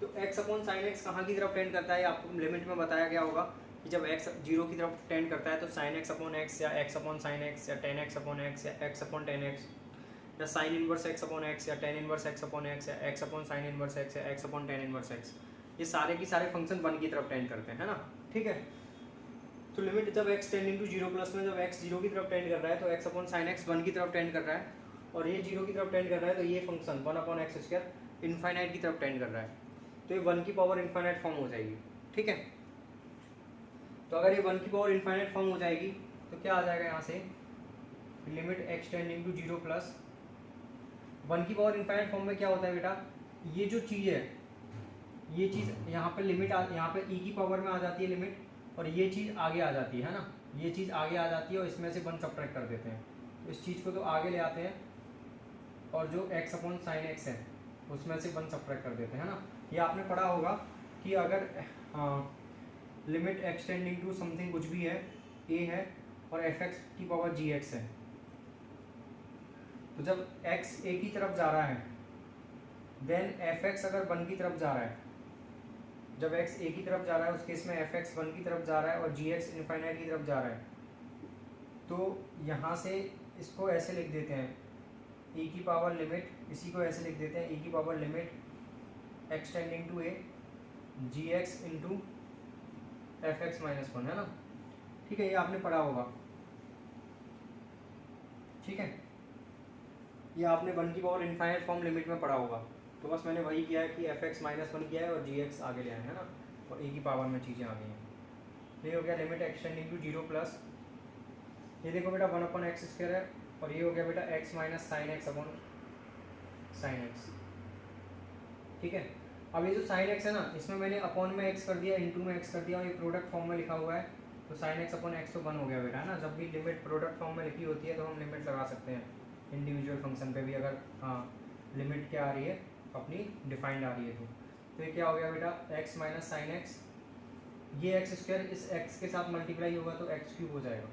A: तो x अपॉन साइन एक्स कहाँ की तरफ टेंड करता है, आपको लिमिट में बताया गया होगा कि जब x जीरो की तरफ टेंड करता है तो साइन एक्स अपॉन एक्स या x अपॉन साइन एक्स या टेन एक्स अपॉन एक्स या x अपॉन टेन एक्स या sine inverse x upon x या tan inverse x upon x या x upon sine inverse x या x upon tan inverse x, ये सारे की सारे फंक्शन वन की तरफ टेंड करते हैं, है ना, ठीक है। तो लिमिट जब x tending to zero plus में जब x जीरो की तरफ टेंड कर रहा है तो x upon sine x one की तरफ टेंड कर रहा है, और ये जीरो की तरफ टेंड कर रहा है तो ये function one upon x square infinite की तरफ टेंड कर रहा है, तो ये वन की पावर इनफाइनाइट फॉर्म हो जाएगी, ठीक है। तो अगर ये वन की पावर इनफाइनाइट फॉर्म हो जाएगी तो क्या आ जाएगा यहाँ से, limit x tending to zero plus one की पावर इनफाइनाइट फॉर्म में क्या होता है बेटा, ये जो चीज़ है ये चीज़ यहाँ पे लिमिट यहाँ पे ई की पावर में आ जाती है लिमिट, और ये चीज़ आगे आ जाती है ना, ये चीज़ आगे आ जाती है और इसमें से वन सब्ट्रैक्ट कर देते हैं, तो इस चीज़ को तो आगे ले आते हैं और जो x अपॉन साइन एक्स है उसमें से वन सब्ट्रैक्ट कर देते हैं ना। ये आपने पढ़ा होगा कि अगर limit x tending to something कुछ भी है, a है और एफ एक्स की पावर जी एक्स है, तो जब x a की तरफ जा रहा है देन एफ एक्स अगर वन की तरफ जा रहा है, जब x a की तरफ जा रहा है उस केस में एफ एक्स वन की तरफ जा रहा है और जी एक्स इनफाइनाइट की तरफ जा रहा है, तो यहाँ से इसको ऐसे लिख देते हैं e की पावर लिमिट, इसी को ऐसे लिख देते हैं e की power limit x tending to a g x into f x minus one, है ना, ठीक है, ये आपने पढ़ा होगा, ठीक है, ये आपने वन की पावर इनफाइनाइट फॉर्म लिमिट में पढ़ा होगा। तो बस मैंने वही किया है कि एफ एक्स माइनस वन किया है और जी एक्स आगे ले आए, है ना, और e की पावर में चीज़ें आ गई हैं। ये हो गया limit x tending to zero plus, ये देखो बेटा वन अपॉन एक्स स्क्वायर है, और ये हो गया बेटा x minus sine x upon sine x, ठीक है। अब ये जो साइन एक्स है ना, इसमें मैंने अपॉन में x कर दिया, इंटू में x कर दिया, और ये प्रोडक्ट फॉर्म में लिखा हुआ है, तो साइन एक्स अपॉन एक्स तो वन हो गया बेटा, है ना। जब भी लिमिट प्रोडक्ट फॉर्म में लिखी होती है तो हम लिमिट लगा सकते हैं इंडिविजुअल फंक्शन पे भी, अगर हाँ लिमिट क्या आ रही है अपनी डिफाइंड आ रही है तो ये क्या हो गया बेटा x माइनस साइन एक्स, ये एक्स स्क्वायर इस x के साथ मल्टीप्लाई होगा तो एक्स क्यूब हो जाएगा,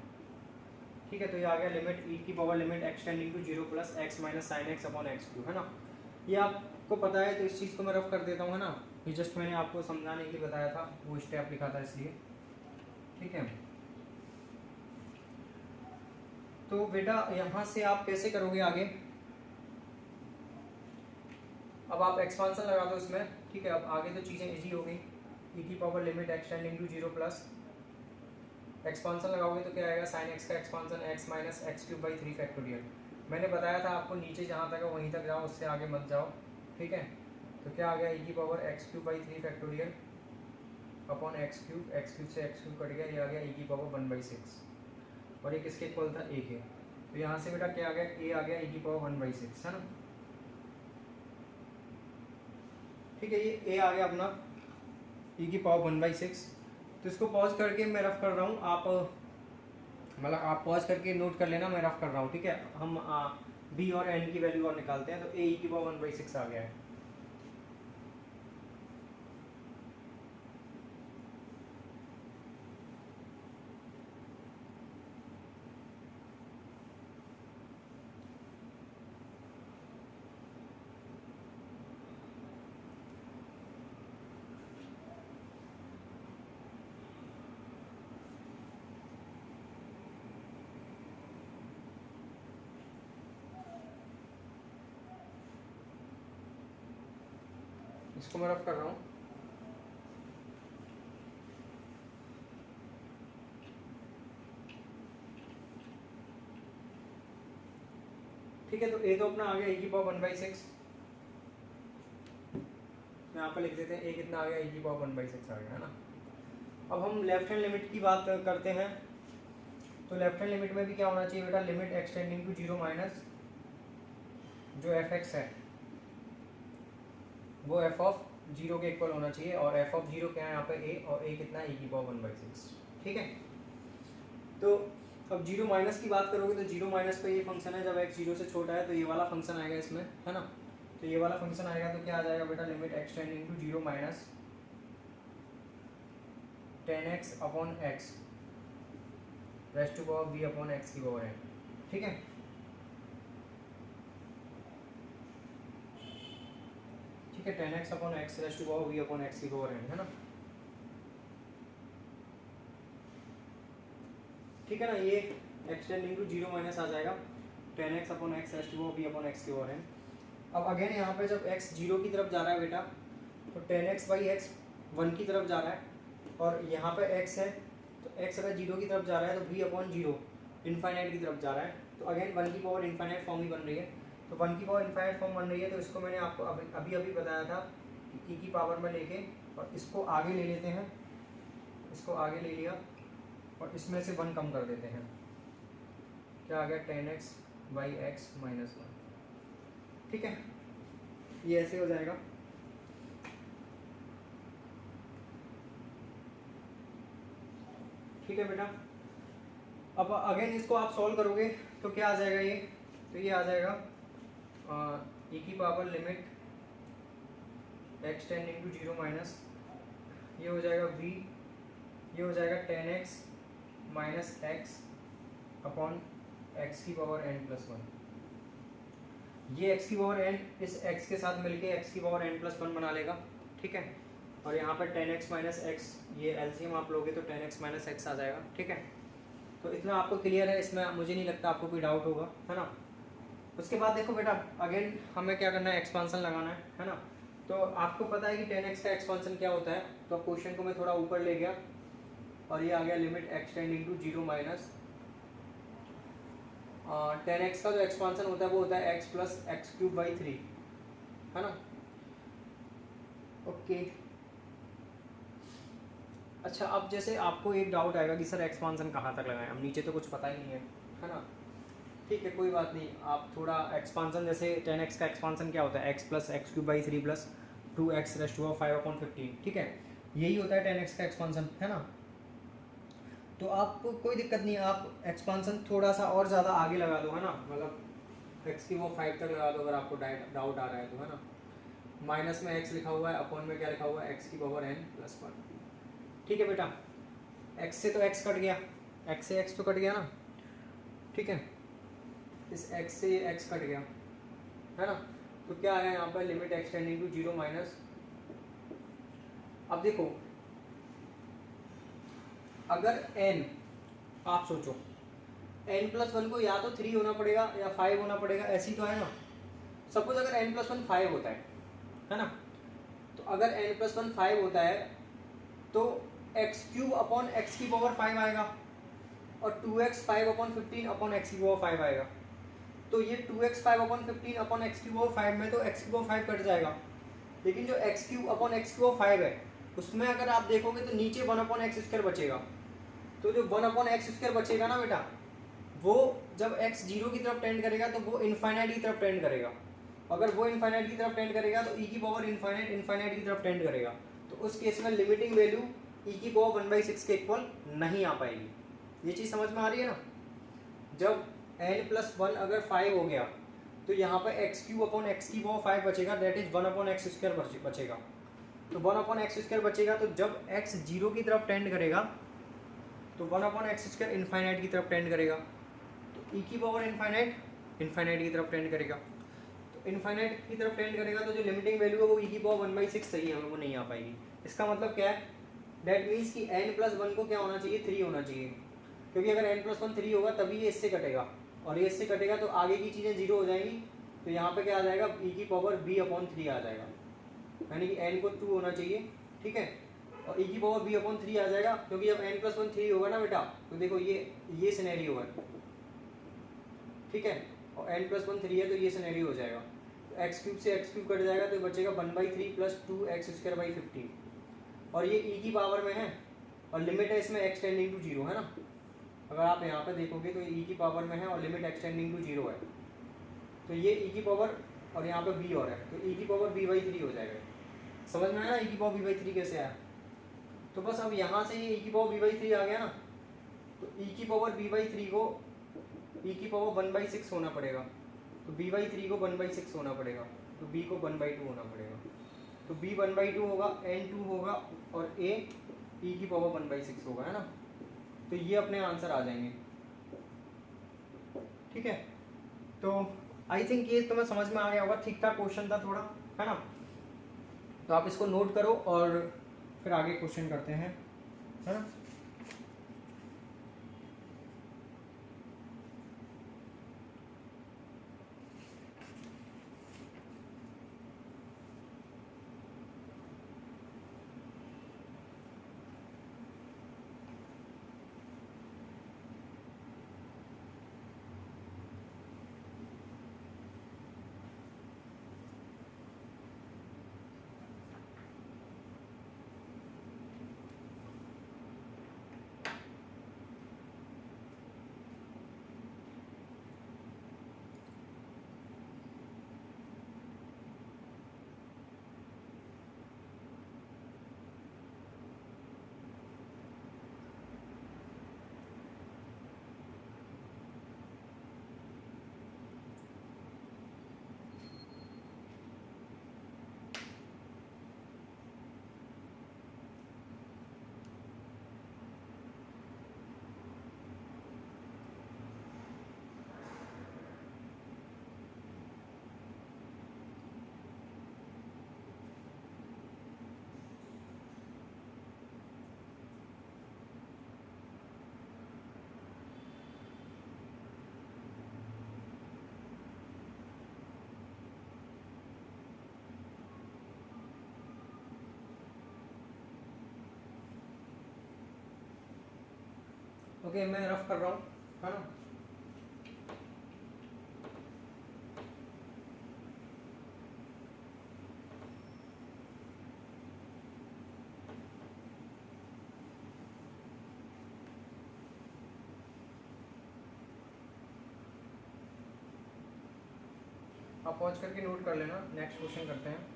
A: ठीक है। तो ये आ गया लिमिट e की power limit x tending to zero plus x minus sine x upon x cube, है ना। ये आपको पता है तो इस चीज़ को मैं रफ कर देता हूँ, है ना, ये जस्ट मैंने आपको समझाने के लिए बताया था, वो स्टेप लिखा था इसलिए, ठीक है। तो बेटा यहाँ से आप कैसे करोगे आगे, अब आप एक्सपांसन लगा दो इसमें, ठीक है। अब आगे तो चीज़ें इजी हो गई, e की power limit x tending to zero plus expansion लगाओगे तो क्या आएगा, साइन एक्स का expansion x minus x cube by three factorial. मैंने बताया था आपको नीचे जहाँ तक है वहीं तक जाओ, उससे आगे मत जाओ, ठीक है। तो क्या आ गया e की power x cube by three factorial upon x cube से एक्स क्यूब कट गया, ये आ गया e की पावर वन बाई सिक्स, और ये किसके इक्वल था, a के। तो यहाँ से बेटा क्या आ गया, a आ गया e की पावर वन बाई सिक्स, है ना, ठीक है। ये a आ गया अपना e की पावर वन बाई सिक्स। तो इसको पॉज करके मैं रफ कर रहा हूँ, आप मतलब आप पॉज करके नोट कर लेना, मैं रफ कर रहा हूँ, ठीक है। हम b और n की वैल्यू और निकालते हैं, तो a e की पावर वन बाई सिक्स आ गया है, इसको मैं रफ कर रहा हूँ। ठीक है, तो a तो अपना आ गया e की पावर वन बाई सिक्स, यहाँ पे लिख देते हैं, ए कितना आ गया, e की पावर 1/6 आ गया, है ना। अब हम लेफ्ट हैंड लिमिट की बात करते हैं। तो लेफ्ट हैंड लिमिट में भी क्या होना चाहिए बेटा, लिमिट एक्सटेंडिंग टू 0 माइनस जो एफ एक्स है वो एफ ऑफ 0 के इक्वल होना चाहिए, और एफ ऑफ 0 क्या है यहाँ पे ए, और ए कितना है, e की पावर 1/6, ठीक है। तो अब 0 माइनस की बात करोगे तो 0 माइनस पे ये फंक्शन है, जब x 0 से छोटा है तो ये वाला फंक्शन आएगा इसमें, है ना। तो ये वाला फंक्शन आएगा तो क्या आ जाएगा बेटा, limit x tending to 0 minus 10x upon x raised to power v upon x की पावर n, ठीक है। ठीक है, 10x upon x raised to power v upon x की पावर n, है ना। ठीक है ना, ये एक्सटेंडिंग टू 0 माइनस आ जाएगा 10x upon x raised to power v upon x की पावर n। अब अगेन यहाँ पे जब x 0 की तरफ जा रहा है बेटा, तो 10x बाई x 1 की तरफ जा रहा है, और यहाँ पे x है, तो x अगर 0 की तरफ जा रहा है तो v अपॉन 0 इनफाइनाइट की तरफ जा रहा है, तो अगेन 1 की पावर इनफाइनाइट फॉर्म ही बन रही है। तो 1 की पावर इनफाइनाइट फॉर्म बन रही है, तो इसको मैंने आपको अभी बताया था कि e की पावर में लेके और इसको आगे ले लेते हैं, इसको आगे ले लिया और इसमें से 1 कम कर देते हैं, क्या आ गया, 10x बाई एक्स माइनस 1, ठीक है। ये ऐसे हो जाएगा। ठीक है बेटा, अब अगेन इसको आप सॉल्व करोगे तो क्या आ जाएगा ये, तो ये आ जाएगा e की power limit x tending to 0 minus, ये हो जाएगा v, ये हो जाएगा 10x minus x upon x की पावर n प्लस 1। ये x की पावर n इस x के साथ मिलके x की पावर n प्लस 1 बना लेगा, ठीक है। और यहाँ पर 10x माइनस x, ये एलसीएम आप लोगे तो 10x माइनस x आ जाएगा, ठीक है। तो इतना आपको क्लियर है, इसमें मुझे नहीं लगता आपको कोई डाउट होगा, है ना। उसके बाद देखो बेटा, अगेन हमें क्या करना है, एक्सपांसन लगाना है ना। तो आपको पता है कि 10x का एक्सपांसन क्या होता है, तो क्वेश्चन को मैं थोड़ा ऊपर ले गया और ये आ गया limit x tending to 0 minus 10x का जो एक्सपांसन होता है वो होता है x plus x cube by 3, है ना। ओके, अच्छा, अब जैसे आपको एक डाउट आएगा कि सर एक्सपांसन कहाँ तक लगाएं, अब नीचे तो कुछ पता ही नहीं है ना। ठीक है, कोई बात नहीं, आप थोड़ा एक्सपांसन, जैसे 10x का एक्सपांसन क्या होता है, x plus x cube by 3 plus 2x raised to 5 upon 15, ठीक है। यही होता है 10x का एक्सपांसन, है ना। तो आपको कोई दिक्कत नहीं है, आप एक्सपांसन थोड़ा सा और ज़्यादा आगे लगा दो, है ना, मतलब x की वो 5 तक लगा दो अगर आपको डाउट आ रहा है तो, है ना। माइनस में x लिखा हुआ है, अपॉन में क्या लिखा हुआ है, x की पावर n प्लस 1, ठीक है बेटा। x से तो x कट गया, x से x तो कट गया ना, ठीक है। इस x से x कट गया, है ना। तो क्या आया यहाँ पर, लिमिट एक्सटेंडिंग टू 0 माइनस, अब देखो अगर n, आप सोचो n प्लस 1 को या तो 3 होना पड़ेगा या 5 होना पड़ेगा, ऐसी तो है ना। सपोज अगर n प्लस 1 5 होता है ना, तो अगर n प्लस 1 5 होता है तो एक्स क्यूब अपॉन एक्स की पावर 5 आएगा, और 2x 5 अपॉन 15 अपॉन एक्स की पावर 5 आएगा। तो ये 2x 5 अपॉन 15 अपॉन एक्स की पावर 5 में तो एक्स की पावर 5 कट जाएगा, लेकिन जो एक्स क्यूब अपॉन एक्स की पावर 5 है उसमें अगर आप देखोगे तो नीचे 1 अपॉन एक्स स्क्वायर बचेगा। तो जो 1 अपॉन एक्स स्क्वायर बचेगा ना बेटा, वो जब x 0 की तरफ टेंड करेगा तो वो इनफाइनाइट की तरफ टेंड करेगा। अगर वो इनफाइनाइट की तरफ टेंड करेगा तो e की पावर इनफाइनाइट की तरफ टेंड करेगा, तो उस केस में लिमिटिंग वैल्यू e की पावर 1/6 के इक्वल नहीं आ पाएगी। ये चीज़ समझ में आ रही है ना। जब n प्लस 1 अगर 5 हो गया तो यहाँ पर एक्स क्यूब अपॉन एक्स की पावर 5 बचेगा, that is 1 upon x square बचेगा। तो 1 अपॉन एक्स स्क्वायर बचेगा, तो जब x 0 की तरफ टेंड करेगा तो 1 अपॉन एक्स स्क्वायर इनफाइनाइट की तरफ टेंड करेगा, तो e की पावर इनफाइनाइट की तरफ टेंड करेगा। तो इनफाइनाइट की तरफ टेंड करेगा तो जो लिमिटिंग वैल्यू है वो e की पावर 1/6 सही है, वो नहीं आ पाएगी। इसका मतलब क्या है, दैट मीन्स कि n प्लस 1 को क्या होना चाहिए, 3 होना चाहिए, क्योंकि अगर n प्लस 1 3 होगा तभी ये इससे कटेगा, और ये इससे कटेगा तो आगे की चीज़ें 0 हो जाएंगी। तो यहाँ पे क्या आ जाएगा, e की पावर b अपॉन 3 आ जाएगा, यानी कि n को 2 होना चाहिए, ठीक है, और e की पावर b अपॉन 3 आ जाएगा, क्योंकि जब n प्लस 1 3 होगा ना बेटा, तो देखो ये सिनेरियो है, ठीक है, और n प्लस 1 3 है तो ये सिनेरियो हो जाएगा। एक्स क्यूब से एक्स क्यूब कट जाएगा तो बचेगा 1/3 प्लस 2x²/15 और ये e की पावर में है और लिमिट है इसमें x टेंडिंग टू 0 है ना। अगर आप यहाँ पे देखोगे तो ये e की पावर में है और लिमिट x टेंडिंग टू 0 है तो ये e की पावर और यहाँ पे b और है तो e की पावर b/3 हो जाएगा। समझ में आया ना e की पावर b/3 कैसे आया। तो बस अब यहाँ से ये e की पावर b/3 आ गया ना तो e की पावर b/3 को e की पावर 1/6 होना पड़ेगा तो b/3 को 1/6 होना पड़ेगा तो b को 1/2 होना पड़ेगा तो b 1/2 होगा n2 होगा और a e की पावर 1/6 होगा है ना। तो ये अपने आंसर आ जाएंगे। ठीक है तो आई थिंक ये तुम्हें समझ में आ गया होगा। ठीक ठाक क्वेश्चन था थोड़ा है ना। तो आप इसको नोट करो और फिर आगे क्वेश्चन करते हैं है ना। ओके मैं रफ कर रहा हूँ है ना। आप पॉज करके नोट कर लेना। नेक्स्ट क्वेश्चन करते हैं।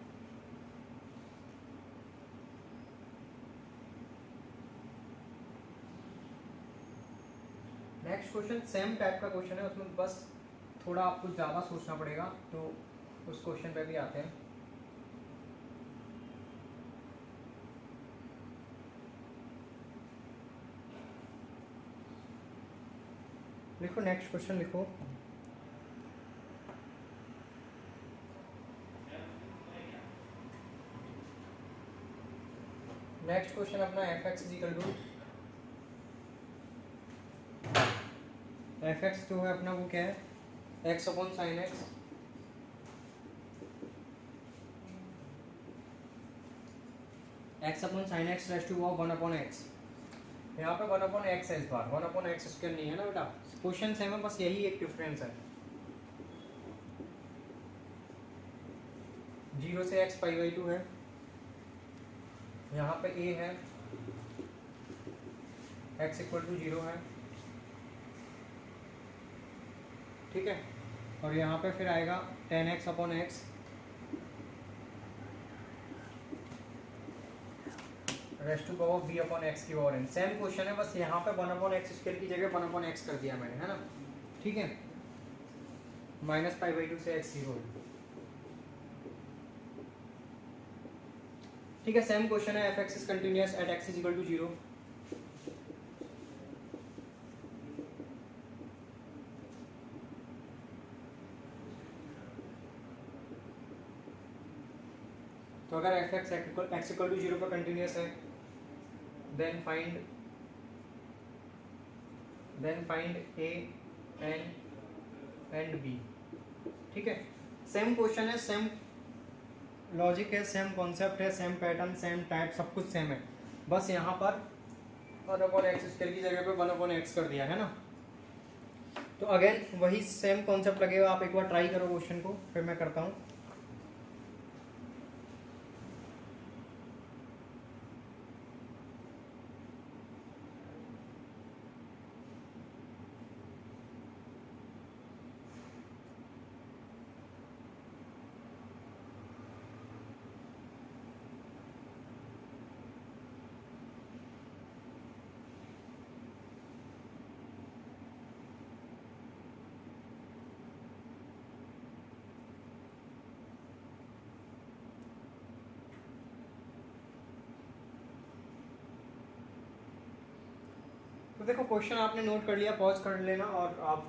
A: नेक्स्ट क्वेश्चन सेम टाइप का क्वेश्चन है उसमें बस थोड़ा आपको ज़्यादा सोचना पड़ेगा तो उस क्वेश्चन पे भी आते हैं। लिखो नेक्स्ट क्वेश्चन लिखो। नेक्स्ट क्वेश्चन अपना fx जो है अपना वो क्या है x/sin x x/sin x raise to 1/x। यहाँ पे 1/x है इस बार 1/x² नहीं है ना बेटा। क्वेश्चन सेम है बस यही एक डिफरेंस है। 0 से x π/2 है। यहाँ पे a है x = 0 है ठीक है। और यहाँ पे फिर आएगा 10x/x raise to power b/x की पावर n। सेम क्वेश्चन है बस यहाँ पे 1/x² की जगह 1/x कर दिया मैंने है ना। ठीक है -π/2 से x 0 ठीक है। सेम क्वेश्चन है f(x) is continuous at x = 0। तो अगर f(x) x = 0 पर कंटिन्यूस है then find a and b। ठीक है सेम क्वेश्चन है सेम लॉजिक है सेम कॉन्सेप्ट है सेम पैटर्न सेम टाइप सब कुछ सेम है बस यहाँ पर 1/x² की जगह पे 1/x कर दिया है ना। तो अगेन वही सेम कॉन्सेप्ट लगेगा। आप एक बार ट्राई करो क्वेश्चन को फिर मैं करता हूँ। देखो क्वेश्चन आपने नोट कर लिया, पॉज कर लेना और आप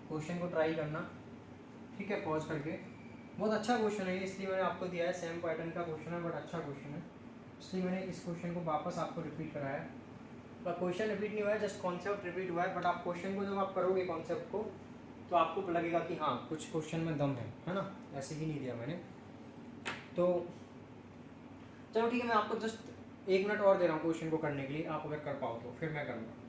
A: क्वेश्चन को ट्राई करना, ठीक है, पॉज करके। बहुत अच्छा क्वेश्चन है इसलिए मैंने आपको दिया है, सेम पैटर्न का क्वेश्चन है बट अच्छा क्वेश्चन है, इसलिए मैंने इस क्वेश्चन को वापस आपको रिपीट कराया है। पर क्वेश्चन रिपीट नहीं हुआ है, जस्ट कॉन्सेप्ट रिपीट हुआ है, बट आप क्वेश्चन को जब आप करोगे कॉन्सेप्ट को तो आपको लगेगा कि हाँ कुछ क्वेश्चन में दम है ना, ऐसे ही नहीं दिया मैंने। तो चलो ठीक है, मैं आपको जस्ट 1 मिनट और दे रहा हूँ क्वेश्चन को करने के लिए, आप अगर कर पाओ तो फिर मैं करूँगा।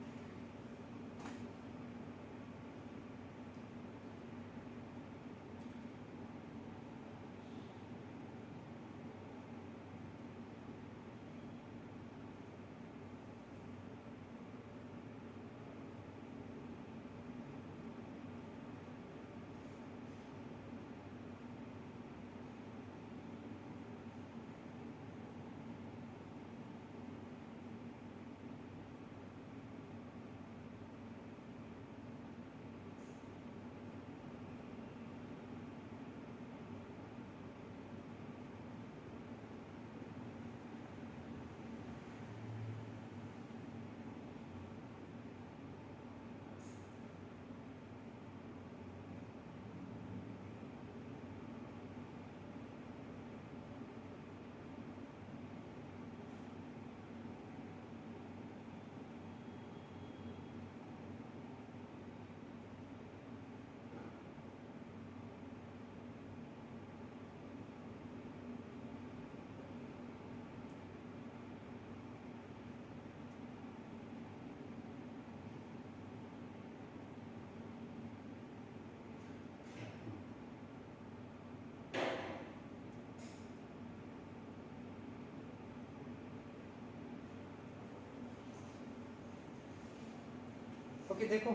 A: ओके देखो,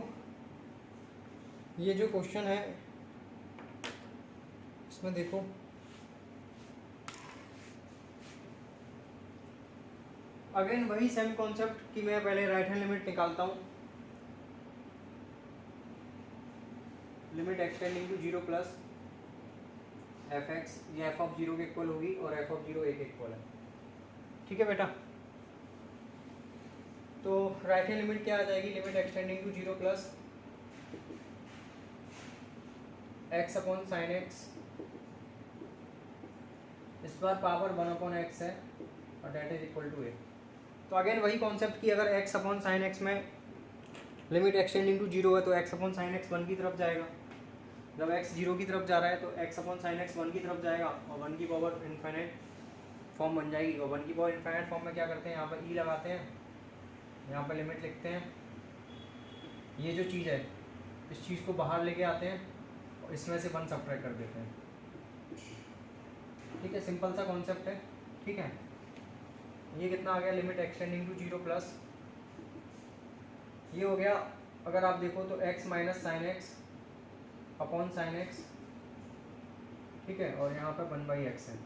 A: ये जो क्वेश्चन है इसमें देखो अगेन वही सेम कॉन्सेप्ट कि मैं पहले राइट हैंड लिमिट निकालता हूँ, limit x tending to 0 plus f x, ये एफ ऑफ 0 के इक्वल होगी और एफ ऑफ 0 1 के इक्वल है, ठीक है बेटा। तो राइट हैंड लिमिट क्या आ जाएगी, limit x tending to 0 plus x upon sine x, इस बार पावर 1 अपॉन एक्स है और that is equal to a. तो अगेन वही कॉन्सेप्ट कि अगर x अपॉन साइन एक्स में लिमिट एक्सटेंडिंग टू 0 है तो x अपॉन साइन एक्स 1 की तरफ जाएगा, जब x 0 की तरफ जा रहा है तो x अपॉन साइन एक्स 1 की तरफ जाएगा और 1 की पावर इनफाइनाइट फॉर्म बन जाएगी। और 1 की पावर इनफाइनाइट फॉर्म में क्या करते हैं, यहाँ पर e लगाते हैं, यहाँ पर लिमिट लिखते हैं, ये जो चीज़ है इस चीज़ को बाहर लेके आते हैं और इसमें से 1 सब्ट्रैक्ट कर देते हैं, ठीक है, सिंपल सा कॉन्सेप्ट है, ठीक है। ये कितना आ गया, लिमिट एक्सटेंडिंग टू 0 प्लस, ये हो गया अगर आप देखो तो x minus sine x upon sine x, ठीक है, और यहाँ पर 1/x है,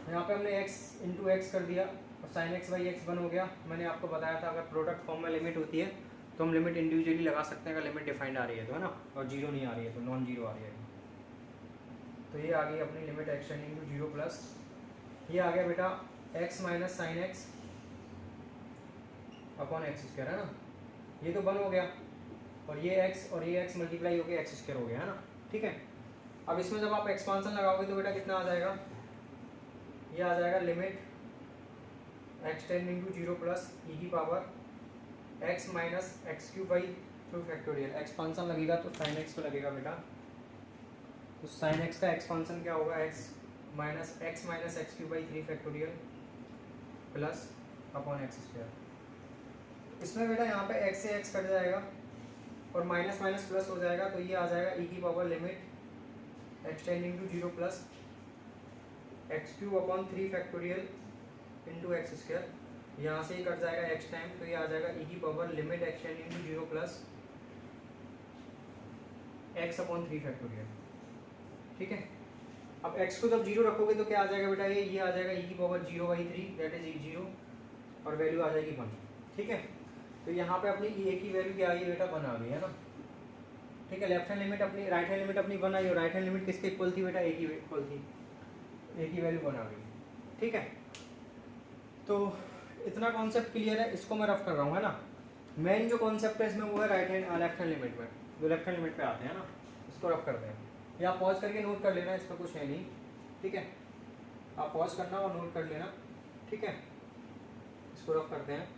A: यहाँ पे हमने x इंटू एक्स कर दिया और साइन एक्स बाई एक्स 1 हो गया। मैंने आपको बताया था अगर प्रोडक्ट फॉर्म में लिमिट होती है तो हम लिमिट इंडिविजुअली लगा सकते हैं, अगर लिमिट डिफाइंड आ रही है तो, है ना, और 0 नहीं आ रही है तो नॉन जीरो आ रही है। तो ये आ गई अपनी लिमिट एक्सटेंडिंग टू 0 प्लस, ये आ गया बेटा x minus sine x upon x square, है ना, ये तो 1 हो गया और ये x और ये x मल्टीप्लाई हो गया एक्स स्क्वायर हो गया, है ना, ठीक है। अब इसमें जब आप एक्सपांसन लगाओगे तो बेटा कितना आ जाएगा, ये आ जाएगा limit x tending to 0 plus e की power x minus x cube by 2 factorial. Expansion लगेगा तो साइन एक्स पे लगेगा बेटा, तो साइन एक्स का एक्सपांसन क्या होगा, x minus x cube by 3 factorial plus upon x square. इसमें बेटा यहाँ पे x से x कट जाएगा और माइनस माइनस प्लस हो जाएगा, तो ये आ जाएगा e की power limit x tending to 0 plus x cube upon 3 factorial into x square, यहाँ से ही कट जाएगा x टाइम, तो ये आ जाएगा e की power limit x tending to 0 plus x upon 3 factorial, ठीक है। अब x को जब 0 रखोगे तो क्या आ जाएगा बेटा, ये आ जाएगा e की पावर 0/3 दैट इज 0 और वैल्यू आ जाएगी 1, ठीक है। तो यहाँ पे अपनी a की वैल्यू क्या आ गई बेटा, 1 आ गई, है ना, ठीक है। लेफ्ट हैंड लिमिट अपनी, राइट हैंड लिमिट अपनी 1 आई और राइट हैंड लिमिट किसके इक्वल थी बेटा, a की इक्वल थी, a की वैल्यू 1 आ गई, ठीक है। तो इतना कॉन्सेप्ट क्लियर है, इसको मैं रफ कर रहा हूँ, है ना। मेन जो कॉन्सेप्ट है इसमें वो है right hand left hand limit में, जो लेफ्ट हैंड लिमिट पे आते हैं ना, इसको रफ करते हैं। या आप पॉज करके नोट कर लेना, इसमें कुछ है नहीं, ठीक है। आप पॉज करना और नोट कर लेना, ठीक है। इसको रफ करते हैं।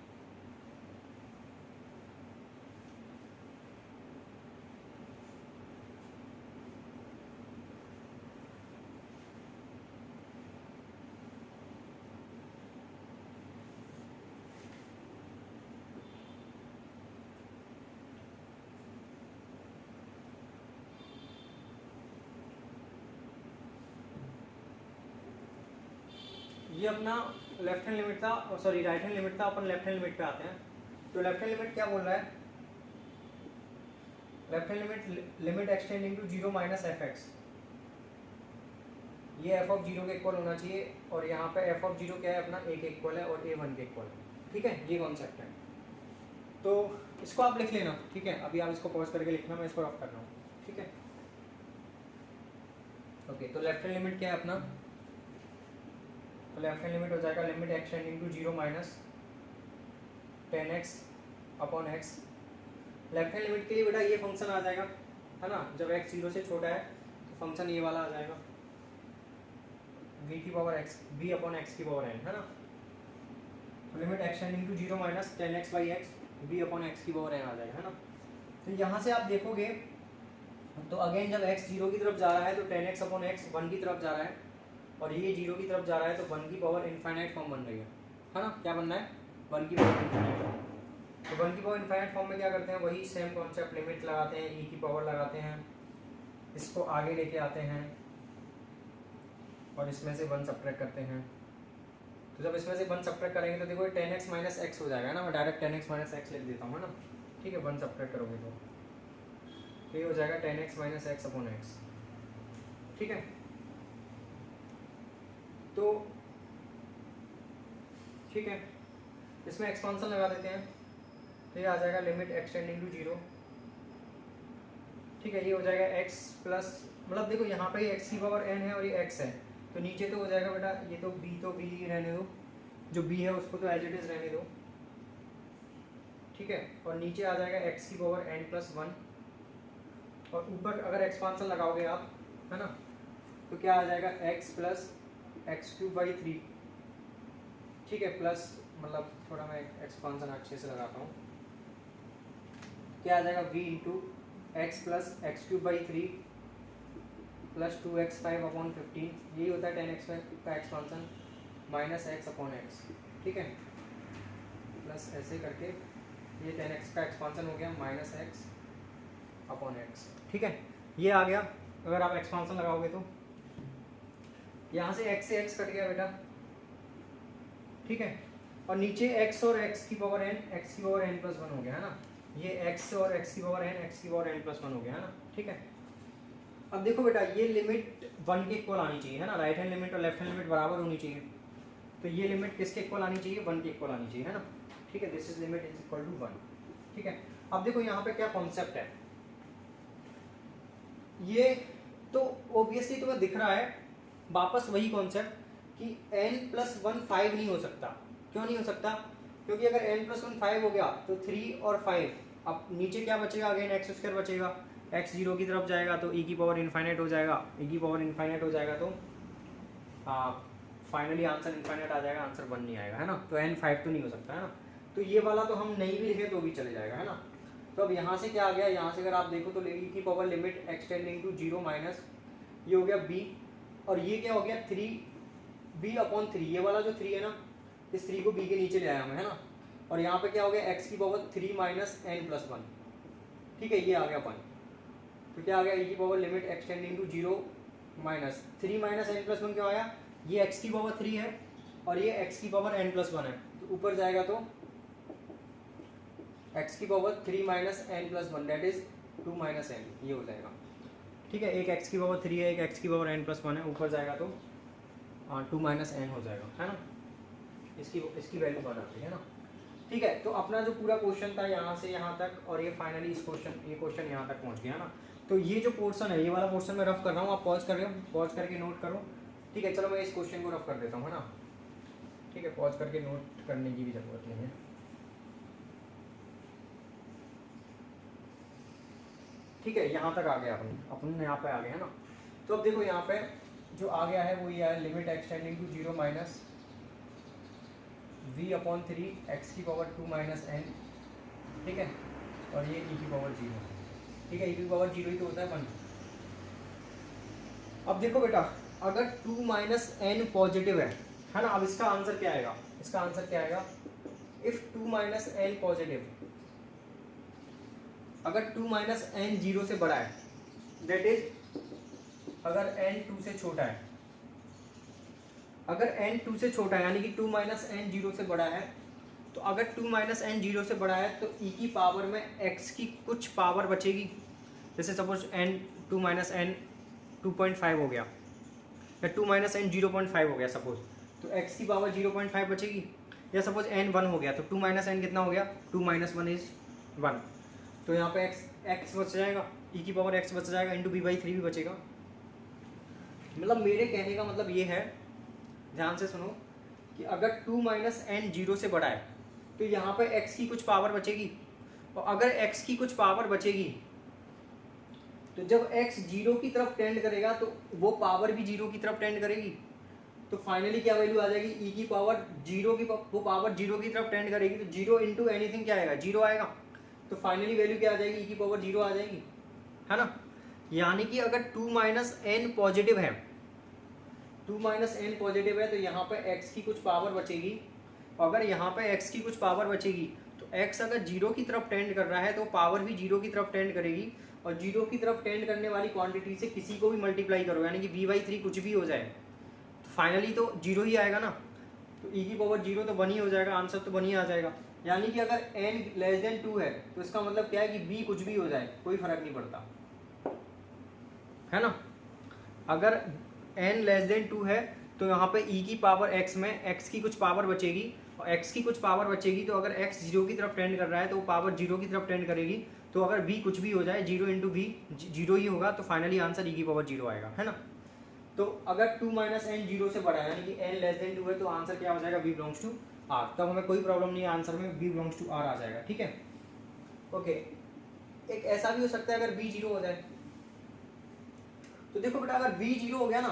A: ये अपना लेफ्ट हैंड लिमिट था, सॉरी राइट हैंड लिमिट था, अपन लेफ्ट हैंड लिमिट पे आते हैं। तो लेफ्ट हैंड लिमिट क्या बोल रहा है, left hand limit x tending to 0 minus f x, ये एफ ऑफ 0 के इक्वल होना चाहिए, और यहाँ पे एफ ऑफ 0 क्या है अपना ए के इक्वल है और ए 1 के इक्वल है, ठीक है। ये कॉन्सेप्ट है, तो इसको आप लिख लेना, ठीक है। अभी आप इसको पॉज करके लिखना, मैं इसको रफ कर रहा हूँ, ठीक है। ओके, तो लेफ्ट हैंड लिमिट क्या है अपना, तो लेफ्ट हैंड लिमिट हो जाएगा limit x tending to 0 minus 10x upon x। Left hand limit के लिए बेटा ये फंक्शन आ जाएगा, है ना। जब x 0 से छोटा है तो फंक्शन ये वाला आ जाएगा, v की power x v upon x की पावर n, है ना। तो limit x tending to 0 minus 10x by x v upon x की पावर n आ जाएगा, है ना। तो यहाँ से आप देखोगे तो अगेन जब x 0 की तरफ जा रहा है तो 10x अपॉन x 1 की तरफ जा रहा है, और ये 0 की तरफ जा रहा है तो 1 की पावर इनफाइनाइट फॉर्म बन रही है ना। क्या बनना है, 1 की पावर इनफाइनाइट फॉर्म। तो 1 की पावर इनफाइनाइट फॉर्म में क्या करते हैं, वही सेम कॉन्सेप्ट, लिमिट लगाते हैं, e की पावर लगाते हैं, इसको आगे लेके आते हैं और इसमें से 1 सब्ट्रैक्ट करते हैं। तो जब इसमें से 1 सब्ट्रैक्ट करेंगे तो देखो 10x माइनस एक्स हो जाएगा ना, मैं डायरेक्ट 10x माइनस एक्स लिख देता हूँ, है ना, ठीक है। 1 सब्ट्रैक्ट करोगे तो ये हो जाएगा 10x minus x upon x, ठीक है। तो ठीक है, इसमें एक्सपांशन लगा देते हैं, तो ये आ जाएगा लिमिट एक्सटेंडिंग टू 0, ठीक है। ये हो जाएगा x प्लस, मतलब देखो यहाँ पे x की पावर n है और ये x है, तो नीचे तो हो जाएगा बेटा ये तो b ही रहने दो, जो b है उसको तो एज इट इज रहने दो, ठीक है। और नीचे आ जाएगा x की पावर n प्लस 1, और ऊपर अगर एक्सपांशन लगाओगे आप, है ना, तो क्या आ जाएगा x plus x cube by 3, ठीक है, प्लस मतलब थोड़ा मैं एक्सपांशन अच्छे से लगाता हूँ, क्या आ जाएगा v into x plus x cube by 3 plus 2x 5 upon 15, यही होता है 10x का expansion, minus x upon x, ठीक है। प्लस ऐसे करके ये 10x का एक्सपांशन हो गया माइनस एक्स अपॉन एक्स, ठीक है। ये आ गया, अगर आप एक्सपांशन लगाओगे तो यहाँ से x से x कट गया बेटा, ठीक है। और नीचे x और x की पावर n, x की पावर n प्लस 1 हो गया, है ना। ये x और x की पावर n, x की पावर n प्लस 1 हो गया, है ना, ठीक है। अब देखो बेटा ये लिमिट 1 के इक्वल आनी चाहिए, है ना, राइट हैंड लिमिट और लेफ्ट हैंड लिमिट बराबर होनी चाहिए, तो ये लिमिट किसके इक्वल आनी चाहिए, 1 के इक्वल आनी चाहिए, है ना, ठीक है। This is limit is equal to 1, ठीक है। अब देखो यहाँ पे क्या कॉन्सेप्ट है, ये तो ऑब्वियसली तुम्हें दिख रहा है, वापस वही कॉन्सेप्ट कि n प्लस 1 5 नहीं हो सकता। क्यों नहीं हो सकता, क्योंकि अगर n प्लस 1 5 हो गया तो 3 और 5, अब नीचे क्या बचेगा, अगेन एक्स स्क्वायर बचेगा, x 0 की तरफ जाएगा तो e की पावर इनफाइनाइट हो जाएगा, e की पावर इनफाइनाइट हो जाएगा तो फाइनली आंसर इनफाइनाइट आ जाएगा, आंसर 1 नहीं आएगा, है ना। तो n 5 तो नहीं हो सकता, है ना। तो ये वाला तो हम नहीं भी लिखे तो भी चले जाएगा, है ना। तो अब यहाँ से क्या आ गया, यहाँ से अगर आप देखो तो e की power limit x tending to 0 minus, ये हो गया b, और ये क्या हो गया 3b अपॉन 3, ये वाला जो 3 है ना, इस 3 को b के नीचे ले आया मैं, है ना। और यहाँ पे क्या हो गया x की पावर 3 माइनस n प्लस 1, ठीक है, ये आ गया 1। तो क्या आ गया, e की power limit x tending to 0 minus 3 minus n plus 1 क्यों आया, ये x की पावर 3 है और ये x की पावर n प्लस 1 है, तो ऊपर जाएगा तो x की power 3 minus n plus 1 that is 2 minus n, ये हो जाएगा, ठीक है। एक x की पावर 3 है, एक x की पावर n प्लस 1 है, ऊपर जाएगा तो 2 माइनस n हो जाएगा, है ना। इसकी वैल्यू बन आती है ना, ठीक है। तो अपना जो पूरा क्वेश्चन था यहाँ से यहाँ तक, और ये फाइनली ये क्वेश्चन यहाँ तक पहुँच गया ना। तो ये जो पोर्शन है, ये वाला पोर्शन मैं रफ कर रहा हूँ, आप पॉज कर रहे हो, पॉज करके नोट करो, ठीक है। चलो मैं इस क्वेश्चन को रफ कर देता हूँ, है ना, ठीक है। पॉज करके नोट करने की भी ज़रूरत नहीं है। ठीक है, यहाँ तक आ गया अपन यहाँ पे आ गए है ना। तो अब देखो यहाँ पे जो आ गया है वो ये है limit x tending to 0 minus v/3 x की पावर 2 माइनस n, ठीक है, और ये e की पावर 0, ठीक है, e की पावर 0 ही तो होता है 1। अब देखो बेटा, अगर 2 माइनस n पॉजिटिव है ना, अब इसका आंसर क्या आएगा, इसका आंसर क्या आएगा, इफ 2 माइनस n पॉजिटिव, अगर 2 माइनस n 0 से बड़ा है, दैट इज अगर n 2 से छोटा है, अगर n 2 से छोटा है यानी कि 2 माइनस n 0 से बड़ा है, तो अगर 2 माइनस n 0 से बड़ा है तो e की पावर में x की कुछ पावर बचेगी। जैसे सपोज n 2 माइनस n 2.5 हो गया या 2 माइनस n 0.5 हो गया सपोज, तो x की पावर 0.5 बचेगी। या सपोज n 1 हो गया तो 2 माइनस n कितना हो गया, 2 माइनस 1 इज 1, तो यहाँ पे x बच जाएगा, e की पावर x बच जाएगा, इंटू b/3 भी बचेगा। मतलब मेरे कहने का मतलब ये है, ध्यान से सुनो, कि अगर 2 माइनस n 0 से बड़ा है तो यहाँ पे x की कुछ पावर बचेगी, और अगर x की कुछ पावर बचेगी तो जब x 0 की तरफ टेंड करेगा तो वो पावर भी 0 की तरफ टेंड करेगी, तो फाइनली क्या वैल्यू आ जाएगी, e की पावर 0 की वो पावर 0 की तरफ टेंड करेगी, तो 0 इंटू एनीथिंग क्या आएगा, 0 आएगा, तो फाइनली वैल्यू क्या आ जाएगी, e की पावर 0 आ जाएगी, है ना। यानी कि अगर 2 माइनस n पॉजिटिव है, 2 माइनस n पॉजिटिव है तो यहाँ पे x की कुछ पावर बचेगी, अगर यहाँ पे x की कुछ पावर बचेगी तो x अगर 0 की तरफ टेंड कर रहा है तो पावर भी 0 की तरफ टेंड करेगी, और 0 की तरफ टेंड करने वाली क्वांटिटी से किसी को भी मल्टीप्लाई करो यानी कि v/3 कुछ भी हो जाए तो फाइनली तो 0 ही आएगा ना, तो e की पावर 0 तो 1 ही हो जाएगा, आंसर तो 1 ही आ जाएगा। यानी कि अगर n लेस देन 2 है तो इसका मतलब क्या है कि b कुछ भी हो जाए कोई फर्क नहीं पड़ता, है ना। अगर n लेस देन 2 है तो यहाँ पे e की पावर x में x की कुछ पावर बचेगी, और x की कुछ पावर बचेगी तो अगर x 0 की तरफ टेंड कर रहा है तो वो पावर 0 की तरफ टेंड करेगी, तो अगर b कुछ भी हो जाए 0 इंटू b 0 ही होगा, तो फाइनली आंसर e की पावर 0 आएगा, है ना। तो अगर 2 माइनस n 0 से बड़ा है यानी कि n लेस देन 2 है तो आंसर क्या हो जाएगा, b बिलोंग्स टू r, तब हमें कोई प्रॉब्लम नहीं है, आंसर में b बिलोंग्स टू r आ जाएगा, ठीक है। ओके, एक ऐसा भी हो सकता है अगर b 0 हो जाए, तो देखो बेटा अगर b 0 हो गया ना